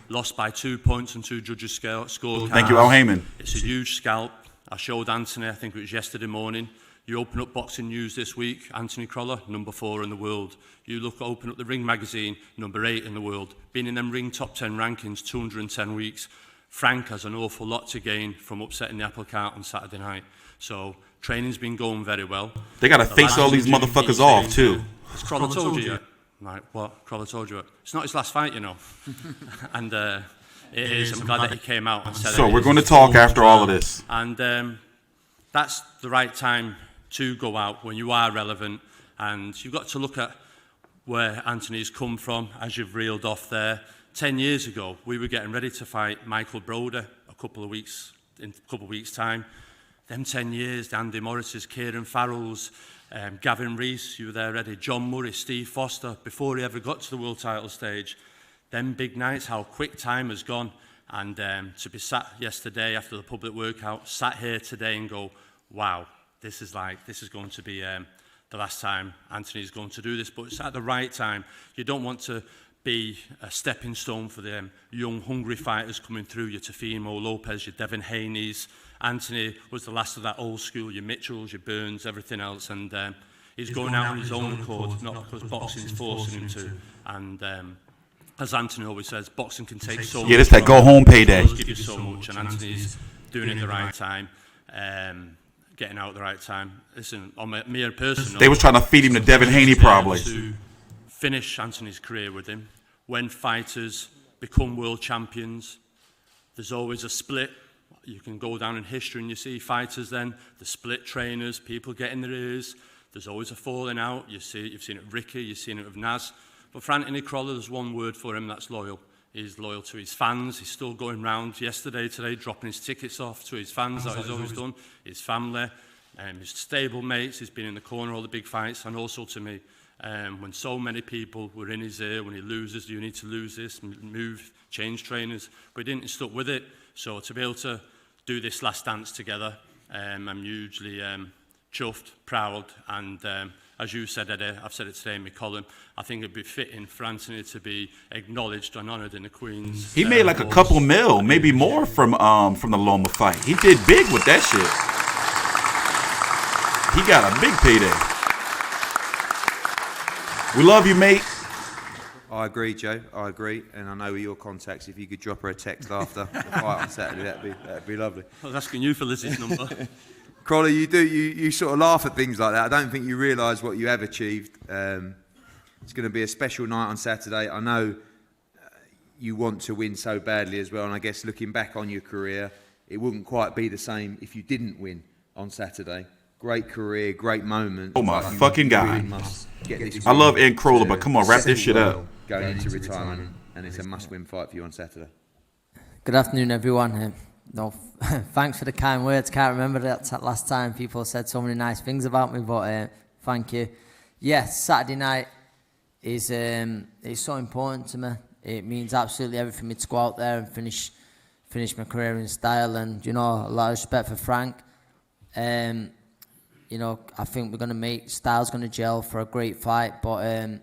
Lost by 2 points and 2 judges' scorecards. Thank you, Al Heyman. It's a huge scalp. I showed Anthony, I think it was yesterday morning. You open up Boxing News this week, Anthony Crolla, number 4 in the world. You open up the Ring magazine, number 8 in the world. Being in them Ring top 10 rankings, 210 weeks. Frank has an awful lot to gain from upsetting the apple cart on Saturday night. So training's been going very well. They got to face all these motherfuckers off, too. Has Crolla told you yet? Right, what? Crolla told you it. It's not his last fight, you know. And it is. I'm glad that he came out and said it. So we're going to talk after all of this. And that's the right time to go out when you are relevant. And you've got to look at where Anthony's come from, as you've reeled off there. 10 years ago, we were getting ready to fight Michael Broder in a couple of weeks' time. Them 10 years, the Andy Morris's, Kieran Farrell's, Gavin Rees, you were there ready, John Murray, Steve Foster, before he ever got to the world title stage. Them big nights, how quick time has gone. And to be sat yesterday after the public workout, sat here today and go, wow, this is going to be the last time Anthony's going to do this. But it's at the right time. You don't want to be a stepping stone for the young, hungry fighters coming through, your Teofimo Lopez, your Devin Haney's. Anthony was the last of that old school, your Mitchells, your Burns, everything else. And he's going out on his own accord, not because boxing's forcing him to. And as Anthony always says, boxing can take so much. Yeah, it's that go-home payday. It does give you so much, and Anthony's doing it at the right time, getting out at the right time. Listen, on me personally, they was trying to feed him to Devin Haney probably. To finish Anthony's career with him. When fighters become world champions, there's always a split. You can go down in history and you see fighters then, the split trainers, people getting their ears. There's always a falling out. You've seen it with Ricky, you've seen it with Naz. But for Anthony Crolla, there's one word for him, that's loyal. He's loyal to his fans. He's still going round today, dropping his tickets off to his fans, that he's always done, his family, his stable mates. He's been in the corner all the big fights, and also to me. When so many people were in his ear, when he loses, you need to lose this, move, change trainers. But he didn't, he stuck with it. So to be able to do this last dance together, I'm hugely chuffed, proud, and as you said, Eddie, I've said it today in my column, I think it'd be fitting for Anthony to be acknowledged and honoured in the Queen's. He made like a couple mil, maybe more from the Loma fight. He did big with that shit. He got a big payday. We love you, mate. I agree, Joe. I agree, and I know with your contacts, if you could drop her a text after the fight on Saturday, that'd be lovely. I was asking you for Lizzie's number. Crolla, you sort of laugh at things like that. I don't think you realise what you have achieved. It's going to be a special night on Saturday. I know you want to win so badly as well, and I guess looking back on your career, it wouldn't quite be the same if you didn't win on Saturday. Great career, great moment. Oh my fucking God. Really I love Ed Crolla, but come on, wrap this shit up. Going into retirement, and it's a must-win fight for you on Saturday. Good afternoon, everyone. Thanks for the kind words. Can't remember that last time people said so many nice things about me, but thank you. Yes, Saturday night is so important to me. It means absolutely everything me to go out there and finish my career in style, and a lot of respect for Frank. I think we're going to make style's going to gel for a great fight, but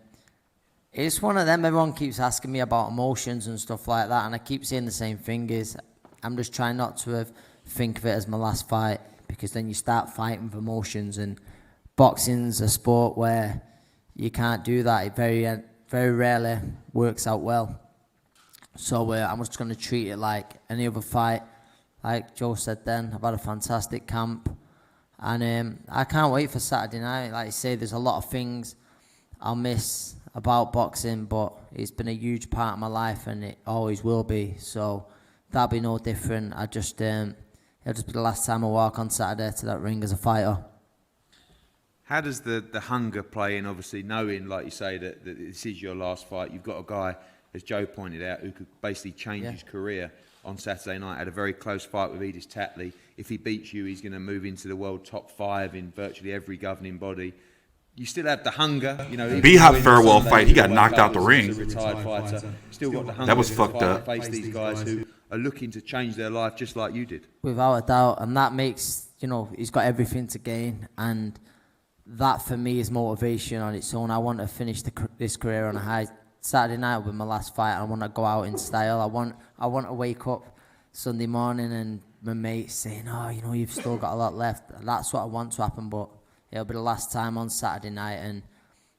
it's one of them. Everyone keeps asking me about emotions and stuff like that, and I keep saying the same thing. I'm just trying not to think of it as my last fight, because then you start fighting with emotions, and boxing's a sport where you can't do that. It very, very rarely works out well. So I'm just going to treat it like any other fight. Like Joe said then, I've had a fantastic camp. And I can't wait for Saturday night. Like I say, there's a lot of things I'll miss about boxing, but it's been a huge part of my life, and it always will be. So that'll be no different. It'll just be the last time I walk on Saturday to that ring as a fighter. How does the hunger play in, obviously, knowing, like you say, that this is your last fight? You've got a guy, as Joe pointed out, who could basically change his career on Saturday night. Had a very close fight with Edis Tatley. If he beats you, he's going to move into the world top 5 in virtually every governing body. You still have the hunger, B-Hop farewell fight, he got knocked out the ring. Retired fighter, still got the hunger. That was fucked up. Face these guys who are looking to change their life just like you did. Without a doubt, and that makes he's got everything to gain, and that for me is motivation on its own. I want to finish this career on a high. Saturday night will be my last fight. I want to go out in style. I want to wake up Sunday morning and my mates saying, "Oh, you've still got a lot left." That's what I want to happen, but it'll be the last time on Saturday night. And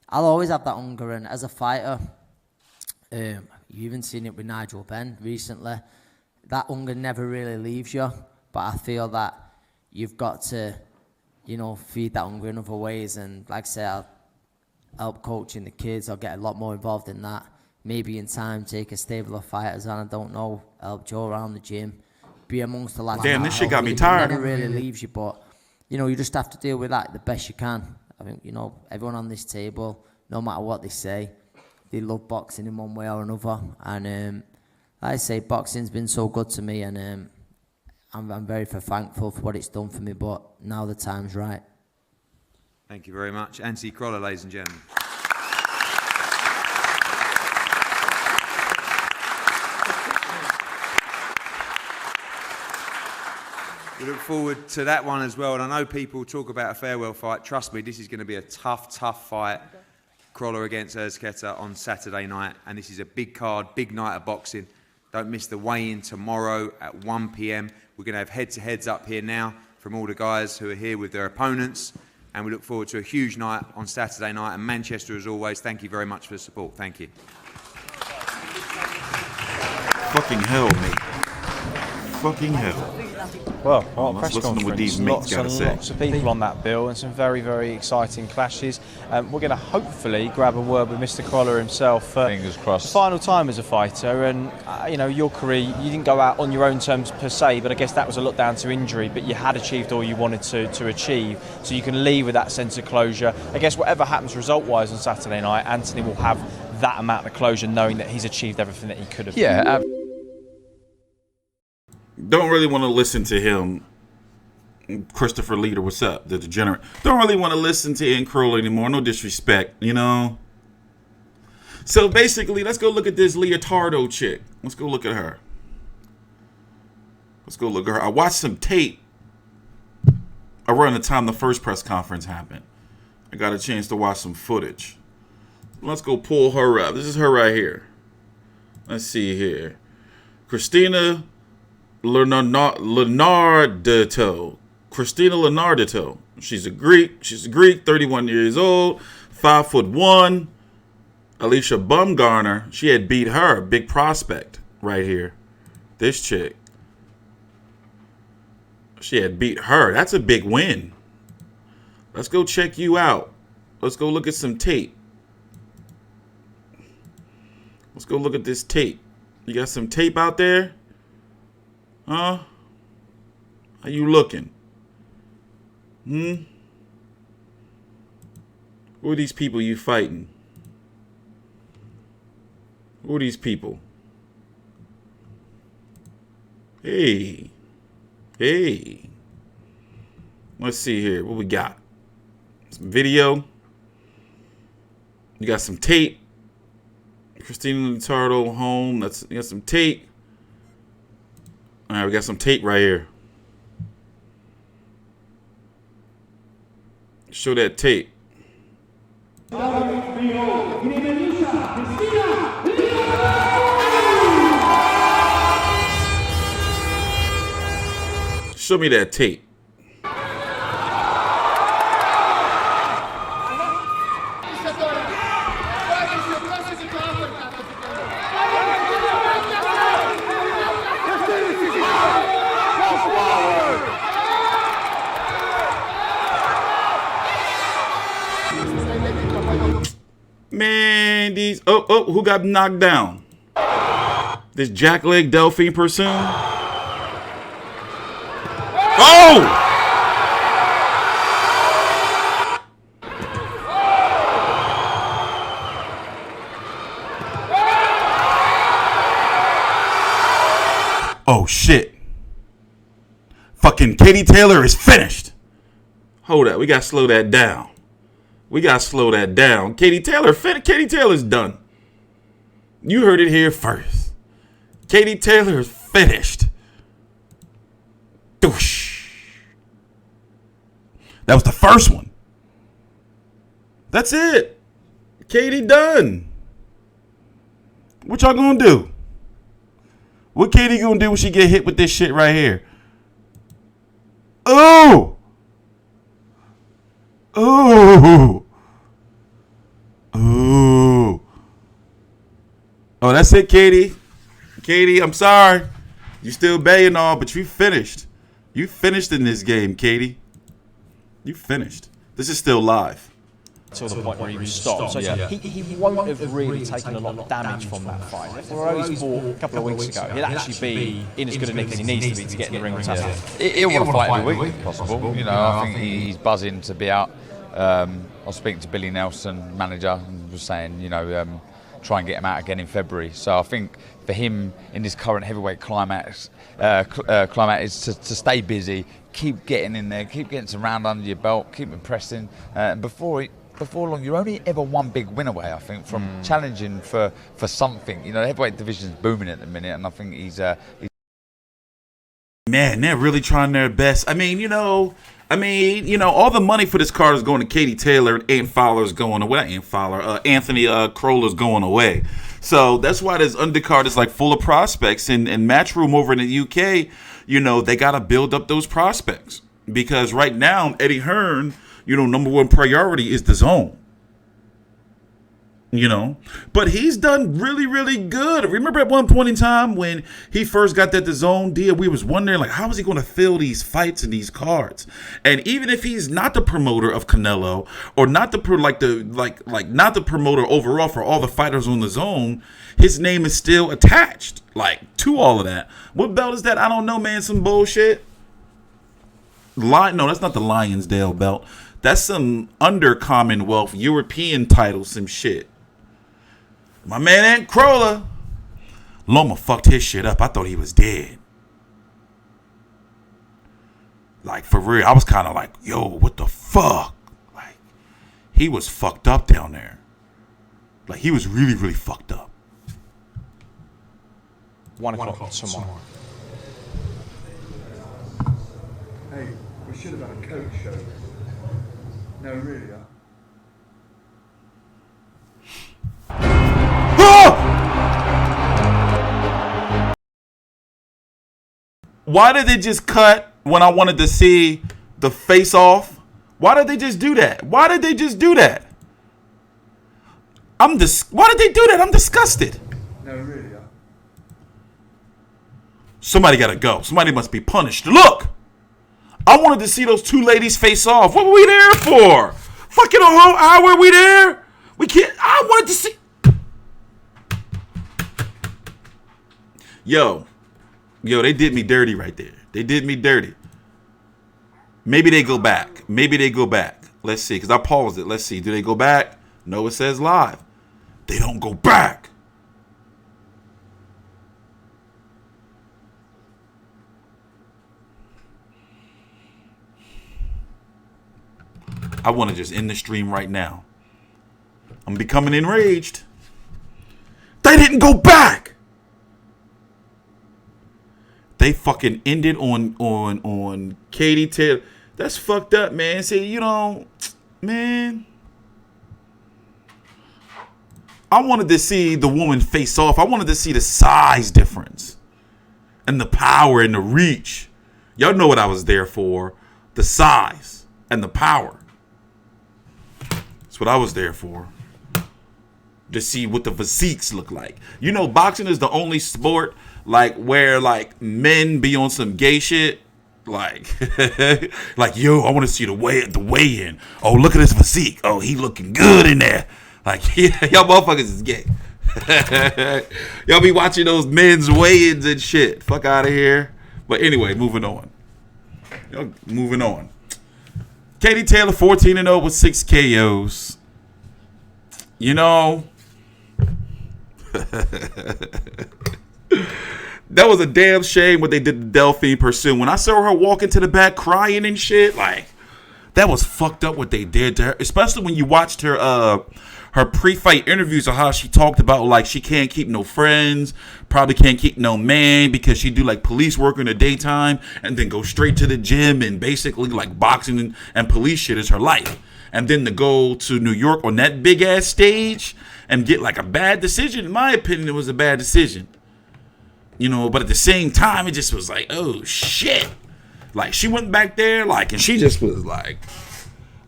I'll always have that hunger. And as a fighter, you even seen it with Nigel Benn recently. That hunger never really leaves you. But I feel that you've got to, you know, feed that hunger in other ways. And like I say, I'll help coaching the kids. I'll get a lot more involved in that. Maybe in time take a stable of fighters on, I don't know, help Joe around the gym, be amongst the lads. Damn, this shit got me tired. It never really leaves you, but, you know, you just have to deal with that the best you can. I think, you know, everyone on this table, no matter what they say, they love boxing in one way or another. And like I say, boxing's been so good to me, and I'm very thankful for what it's done for me, but now the time's right. Thank you very much. Anthony Crolla, ladies and gentlemen. We look forward to that one as well. And I know people talk about a farewell fight. Trust me, this is going to be a tough fight. Crolla against Urquiaga on Saturday night. And this is a big card, big night of boxing. Don't miss the weigh-in tomorrow at 1 p.m. We're going to have head-to-heads up here now from all the guys who are here with their opponents. And we look forward to a huge night on Saturday night. And Manchester, as always, thank you very much for the support. Thank you. Fucking hell, mate. Fucking hell. Well, what a let's press listen to what these conference. mates gotta say. Lots of people on that bill and some very, very exciting clashes. We're going to hopefully grab a word with Mr. Crolla himself. Fingers crossed. Final time as a fighter, and you know, your career, you didn't go out on your own terms per se, but I guess that was a lot down to injury, but you had achieved all you wanted to achieve, so you can leave with that sense of closure. I guess whatever happens result-wise on Saturday night, Anthony will have that amount of closure, knowing that he's achieved everything that he could have. Yeah. Don't really want to listen to him. Christopher Leader, what's up? The degenerate. Don't really want to listen to Ian Crolla anymore. No disrespect, you know. So basically, let's go look at this Leotardo chick. Let's go look at her. Let's go look at her. I watched some tape around the time the first press conference happened. I got a chance to watch some footage. Let's go pull her up. This is her right here. Let's see here. Christina Linardatou. Christina Linardatou. She's a Greek, 31 years old, 5'1". Alicia Bumgarner, she had beat her, big prospect right here. This chick. She had beat her. That's a big win. Let's go check you out. Let's go look at some tape. Let's go look at this tape. You got some tape out there? Huh? How you looking? Who are these people you fighting? Who are these people? Hey. Let's see here. What we got? Some video. You got some tape. Christina Linardatou home. You got some tape. All right, we got some tape right here. Show that tape. Show me that tape. Man, these... Oh, who got knocked down? This jackleg Delphine Pursoon? Oh! Oh, shit. Fucking Katie Taylor is finished. Hold up, we gotta slow that down. Katie Taylor's done. You heard it here first. Katie Taylor is finished. Doosh. That was the first one. That's it. Katie done. What y'all gonna do? What Katie gonna do when she get hit with this shit right here? Oh! Ooh. Ooh. Oh, that's it, Katie. Katie, I'm sorry. You still baying all, but you finished. You finished in this game, Katie. You finished. This is still live. Till the point where he was stopped. So he won't have really taken a lot of damage from that fight. If Rose fought a couple of weeks ago, he'd actually be in as good a nick as he needs to be to get in the ring with Tasman. He'll want to fight every week if possible. You know, I think he's buzzing to be out. I was speaking to Billy Nelson, manager, and was saying, you know, try and get him out again in February. So I think for him in this current heavyweight climate is to stay busy, keep getting in there, keep getting some round under your belt, keep impressing, and before long, you're only ever one big win away, I think, from challenging for something. You know, the heavyweight division's booming at the minute, and I think he's man, they're really trying their best. I mean, all the money for this card is going to Katie Taylor, and Anthony Crolla's going away. So that's why this undercard is like full of prospects, and Matchroom over in the UK, they got to build up those prospects, because right now Eddie Hearn, number one priority is the zone. But he's done really, really good. Remember at one point in time when he first got that DAZN deal, we was wondering, like, how is he going to fill these fights and these cards? And even if he's not the promoter of Canelo, or not the not the promoter overall for all the fighters on the zone, his name is still attached, to all of that. What belt is that? I don't know, man. Some bullshit. No, that's not the Lionsdale belt. That's some under Commonwealth European title, some shit. My man Aunt Crolla, Loma fucked his shit up. I thought he was dead. For real, I was kind of like, yo, what the fuck? He was fucked up down there. He was really, really fucked up. 1 o'clock tomorrow. Hey, we should have had a coach show. No, really, Why did they just cut when I wanted to see the face off? Why did they just do that? Why did they just do that? Why did they do that? I'm disgusted. No, really, Somebody gotta go. Somebody must be punished. Look! I wanted to see those two ladies face off. What were we there for? Fucking a whole hour we there? We can't. I wanted to see. Yo, they did me dirty right there. They did me dirty. Maybe they go back. Let's see, because I paused it. Let's see. Do they go back? No, it says live. They don't go back. I want to just end the stream right now. I'm becoming enraged. They didn't go back. They fucking ended on Katie Taylor. That's fucked up, man. See, man. I wanted to see the woman face off. I wanted to see the size difference and the power and the reach. Y'all know what I was there for. The size and the power. That's what I was there for. To see what the physiques look like. Boxing is the only sport where men be on some gay shit. Yo, I want to see the weigh-in. Oh, look at his physique. Oh, he looking good in there. Y'all motherfuckers is gay. Y'all be watching those men's weigh-ins and shit. Fuck out of here. But anyway, moving on. Katie Taylor 14-0 with 6 KOs. That was a damn shame what they did to Delphine Pursuit. When I saw her walk into the back crying and shit, that was fucked up what they did to her. Especially when you watched her pre-fight interviews of how she talked about she can't keep no friends, probably can't keep no man because she do police work in the daytime and then go straight to the gym and basically boxing and police shit is her life. And then to go to New York on that big ass stage and get a bad decision. In my opinion, it was a bad decision. But at the same time, it just was oh shit. She went back there and she just was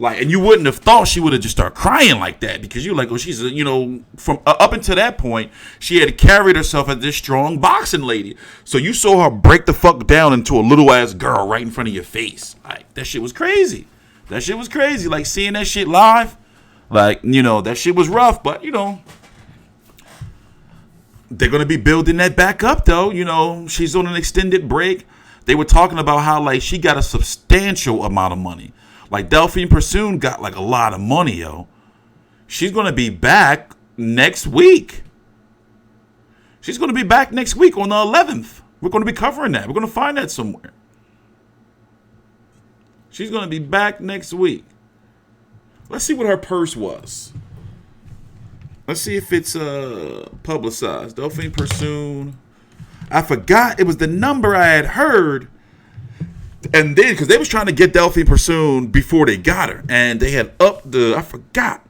Like, and you wouldn't have thought she would have just started crying like that, because you're like, oh, she's, from up until that point, she had carried herself as this strong boxing lady. So you saw her break the fuck down into a little ass girl right in front of your face. Like, that shit was crazy. That shit was crazy. Like, seeing that shit live, like, that shit was rough, but, they're going to be building that back up, though. She's on an extended break. They were talking about how, like, she got a substantial amount of money. Like, Delphine Persoon got, like, a lot of money, yo. She's going to be back next week. She's going to be back next week on the 11th. We're going to be covering that. We're going to find that somewhere. She's going to be back next week. Let's see what her purse was. Let's see if it's publicized. Delphine Persoon. I forgot. It was the number I had heard. And then, because they was trying to get Delphine Persoon before they got her. And they had upped I forgot.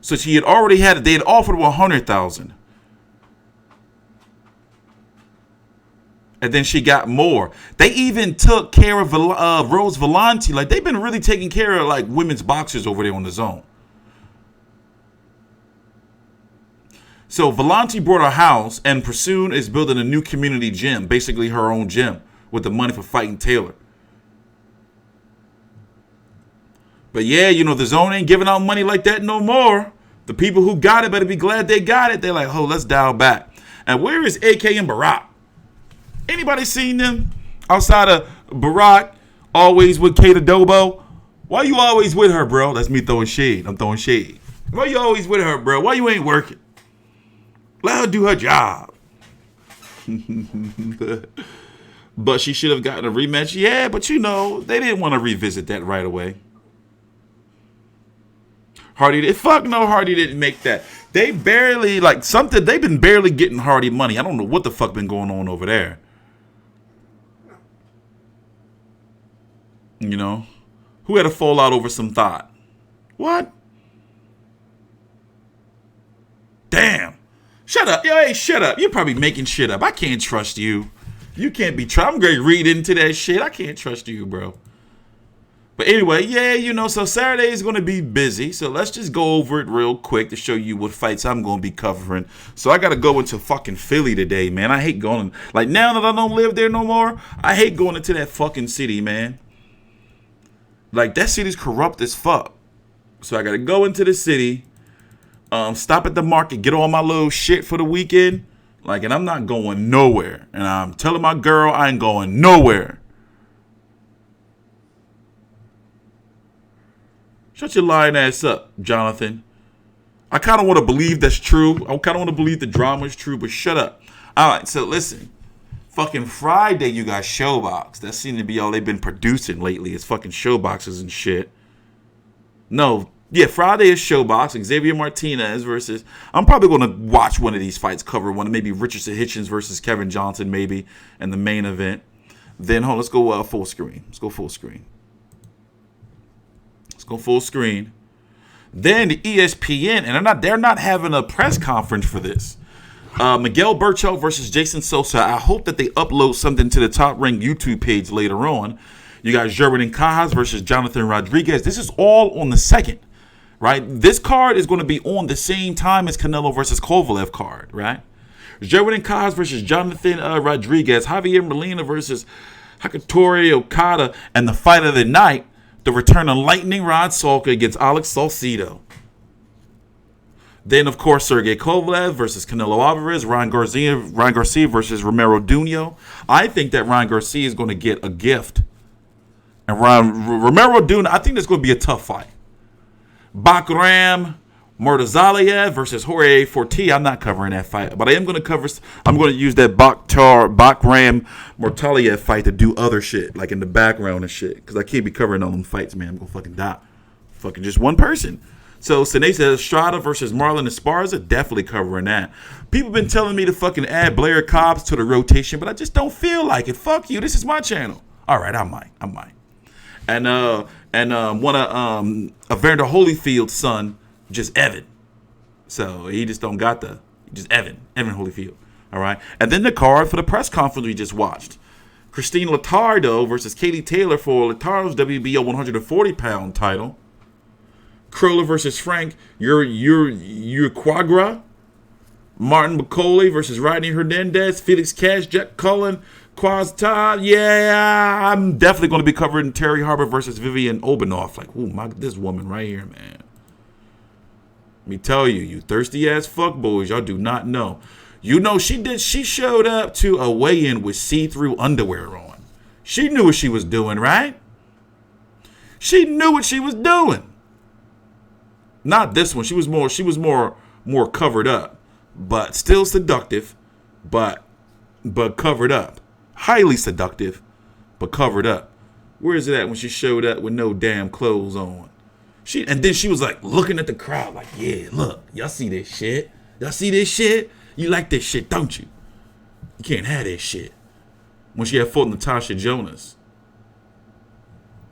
So she had already they had offered $100,000. And then she got more. They even took care of Rose Valenti. Like, they've been really taking care of, like, women's boxers over there on the zone. So Valenti bought a house, and Persoon is building a new community gym, basically her own gym, with the money for fighting Taylor. But yeah, the zone ain't giving out money like that no more. The people who got it better be glad they got it. They're like, oh, let's dial back. And where is AK and Barack? Anybody seen them outside of Barack, always with Kate Adobo? Why you always with her, bro? That's me throwing shade. I'm throwing shade. Why you always with her, bro? Why you ain't working? Let her do her job. But she should have gotten a rematch. Yeah, but they didn't want to revisit that right away. Hardy didn't make that. They barely, they've been barely getting Hardy money. I don't know what the fuck been going on over there. Who had a fallout over some thought? What? Damn. Shut up. Yo, hey, shut up. You're probably making shit up. I can't trust you. You can't be I'm going to read into that shit. I can't trust you, bro. But anyway, yeah, so Saturday is going to be busy. So let's just go over it real quick to show you what fights I'm going to be covering. So I got to go into fucking Philly today, man. I hate going. Like, now that I don't live there no more, I hate going into that fucking city, man. Like, that city's corrupt as fuck. So I got to go into the city, stop at the market, get all my little shit for the weekend. Like, and I'm not going nowhere. And I'm telling my girl I ain't going nowhere. Shut your lying ass up, Jonathan. I kind of want to believe that's true. I kind of want to believe the drama is true, but shut up. All right, so listen. Fucking Friday, you got Showbox. That seems to be all they've been producing lately. It's fucking Showboxes and shit. No, yeah, Friday is Showbox. Xavier Martinez versus... I'm probably going to watch one of these fights, cover one. Maybe Richardson Hitchens versus Kevin Johnson, maybe, in the main event. Then, let's go full screen. Let's go full screen. Go full screen. Then the ESPN, and they're not having a press conference for this. Miguel Berchelt versus Jason Sosa. I hope that they upload something to the Top Rank YouTube page later on. You got Jerwin Cajas versus Jonathan Rodriguez. This is all on the 2nd, right? This card is going to be on the same time as Canelo versus Kovalev card, right? Jerwin Cajas versus Jonathan Rodriguez. Javier Molina versus Hakatori Okada. And the fight of the night, the return of Lightning Rod Salka against Alex Salcido. Then, of course, Sergey Kovalev versus Canelo Alvarez. Ryan Garcia versus Romero Duno. I think that Ryan Garcia is going to get a gift. And Romero Duno, I think that's going to be a tough fight. Bakram Murtazaliev versus Jorge Forti. I'm not covering that fight, but I am going to cover. I'm going to use that Bakram Murtazaliev fight to do other shit, like in the background and shit, because I can't be covering all them fights, man. I'm going to fucking die. Fucking just one person. So Sinesa Estrada versus Marlon Esparza, definitely covering that. People been telling me to fucking add Blair Cobbs to the rotation, but I just don't feel like it. Fuck you. This is my channel. All right, I might. And one of Evander Holyfield's son, just Evan. So he just don't got Evan Holyfield. All right. And then the card for the press conference we just watched. Christina Linardatou versus Katie Taylor for Linardau's WBO 140-pound title. Crolla versus Frank Urquiaga. Martin McCauley versus Rodney Hernandez. Felix Cash, Jack Cullen, Quazta. Yeah, I'm definitely going to be covering Terry Harbor versus Vivian Obanoff. Like, ooh, this woman right here, man. Let me tell you, you thirsty ass fuckboys, y'all do not know. You know, she showed up to a weigh-in with see-through underwear on. She knew what she was doing, right? She knew what she was doing. Not this one. She was more covered up, but still seductive, but covered up. Highly seductive, but covered up. Where is it at when she showed up with no damn clothes on? And then she was like looking at the crowd like, yeah, look, y'all see this shit? Y'all see this shit? You like this shit, don't you? You can't have this shit. When she had fought Natasha Jonas.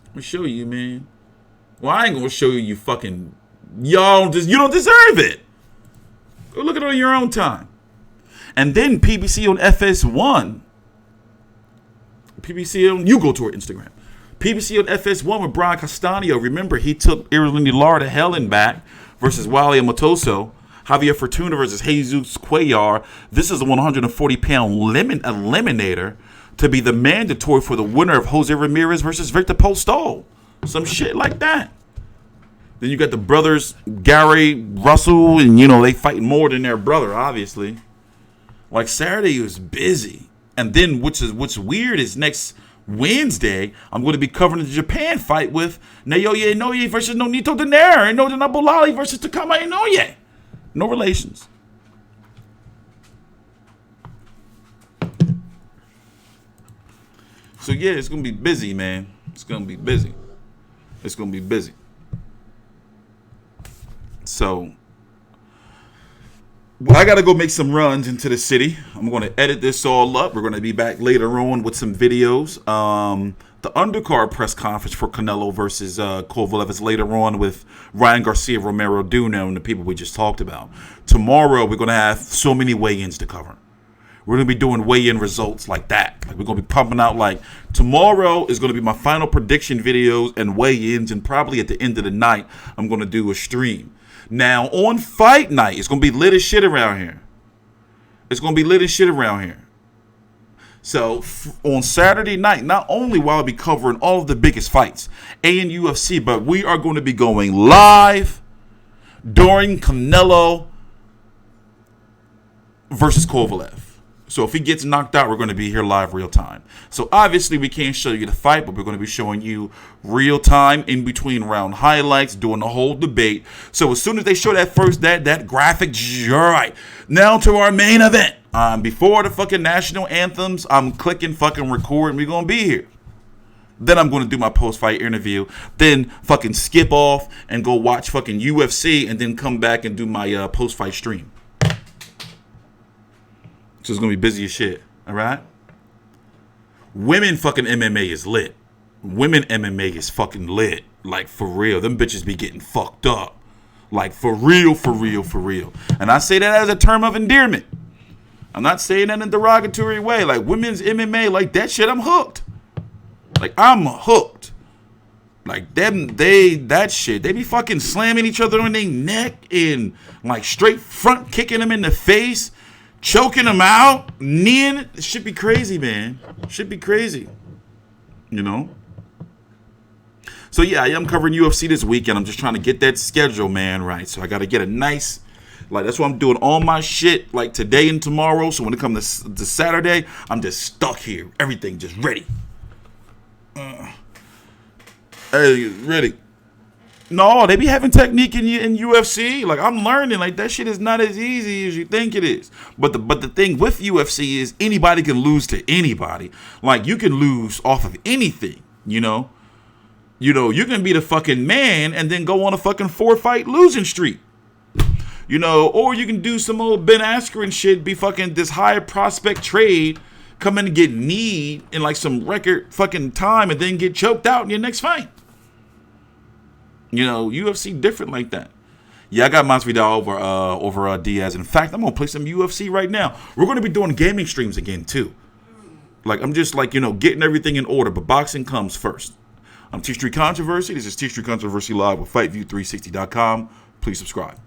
Let me show you, man. Well, I ain't gonna show you, you fucking... you don't deserve it. Go look at it on your own time. And then PBC on FS1. You go to her Instagram. PBC on FS1 with Brian Castanio. Remember, he took Irilini Lara Helen back versus Wally Matoso. Javier Fortuna versus Jesus Cuellar. This is a 140-pound eliminator to be the mandatory for the winner of Jose Ramirez versus Victor Postol. Some shit like that. Then you got the brothers, Gary, Russell, and, you know, they fighting more than their brother, obviously. Like, Saturday was busy. And then what's weird is next Wednesday, I'm going to be covering the Japan fight with Naoya Inoue versus Nonito Donaire and Nodin Abolali versus Takama Inoue. No relations. So, yeah, it's going to be busy, man. It's going to be busy. It's going to be busy. So, well, I got to go make some runs into the city. I'm going to edit this all up. We're going to be back later on with some videos. The undercard press conference for Canelo versus Kovalev is later on with Ryan Garcia, Romero Duno, and the people we just talked about. Tomorrow, we're going to have so many weigh-ins to cover. We're going to be doing weigh-in results like that. Like, we're going to be pumping out, like, tomorrow is going to be my final prediction videos and weigh-ins, and probably at the end of the night, I'm going to do a stream. Now, on fight night, it's going to be lit as shit around here. It's going to be lit as shit around here. So, on Saturday night, not only will I be covering all of the biggest fights, A and UFC, but we are going to be going live during Canelo versus Kovalev. So if he gets knocked out, we're going to be here live real time. So obviously we can't show you the fight, but we're going to be showing you real time in between round highlights, doing the whole debate. So as soon as they show that first, that graphic, all right. Now to our main event. Before the fucking national anthems, I'm clicking fucking record and we're going to be here. Then I'm going to do my post-fight interview. Then fucking skip off and go watch fucking UFC and then come back and do my post-fight stream. So it's going to be busy as shit, all right? Women fucking MMA is lit. Women MMA is fucking lit. Like, for real. Them bitches be getting fucked up. Like, for real, for real, for real. And I say that as a term of endearment. I'm not saying that in a derogatory way. Like, women's MMA, like, that shit, I'm hooked. Like, I'm hooked. Like, that shit, they be fucking slamming each other on their neck and, like, straight front kicking them in the face. Choking them out, kneeing. It should be crazy, man. Should be crazy. You know? So, yeah, I am covering UFC this weekend. I'm just trying to get that schedule, man, right. So, I got to get a nice, like, that's why I'm doing all my shit, like, today and tomorrow. So, when it comes to Saturday, I'm just stuck here. Everything just ready. Hey, ready. No, they be having technique in UFC. Like, I'm learning. Like, that shit is not as easy as you think it is. But the thing with UFC is anybody can lose to anybody. Like, you can lose off of anything, you know? You know, you can be the fucking man and then go on a fucking 4-fight losing streak. You know, or you can do some old Ben Askren shit, be fucking this high prospect trade, come in and get kneed in like some record fucking time and then get choked out in your next fight. You know, UFC different like that. Yeah, I got Masvidal over Diaz. In fact, I'm going to play some UFC right now. We're going to be doing gaming streams again, too. Like, I'm just like, you know, getting everything in order, but boxing comes first. I'm T Street Controversy. This is T Street Controversy Live with FightView360.com. Please subscribe.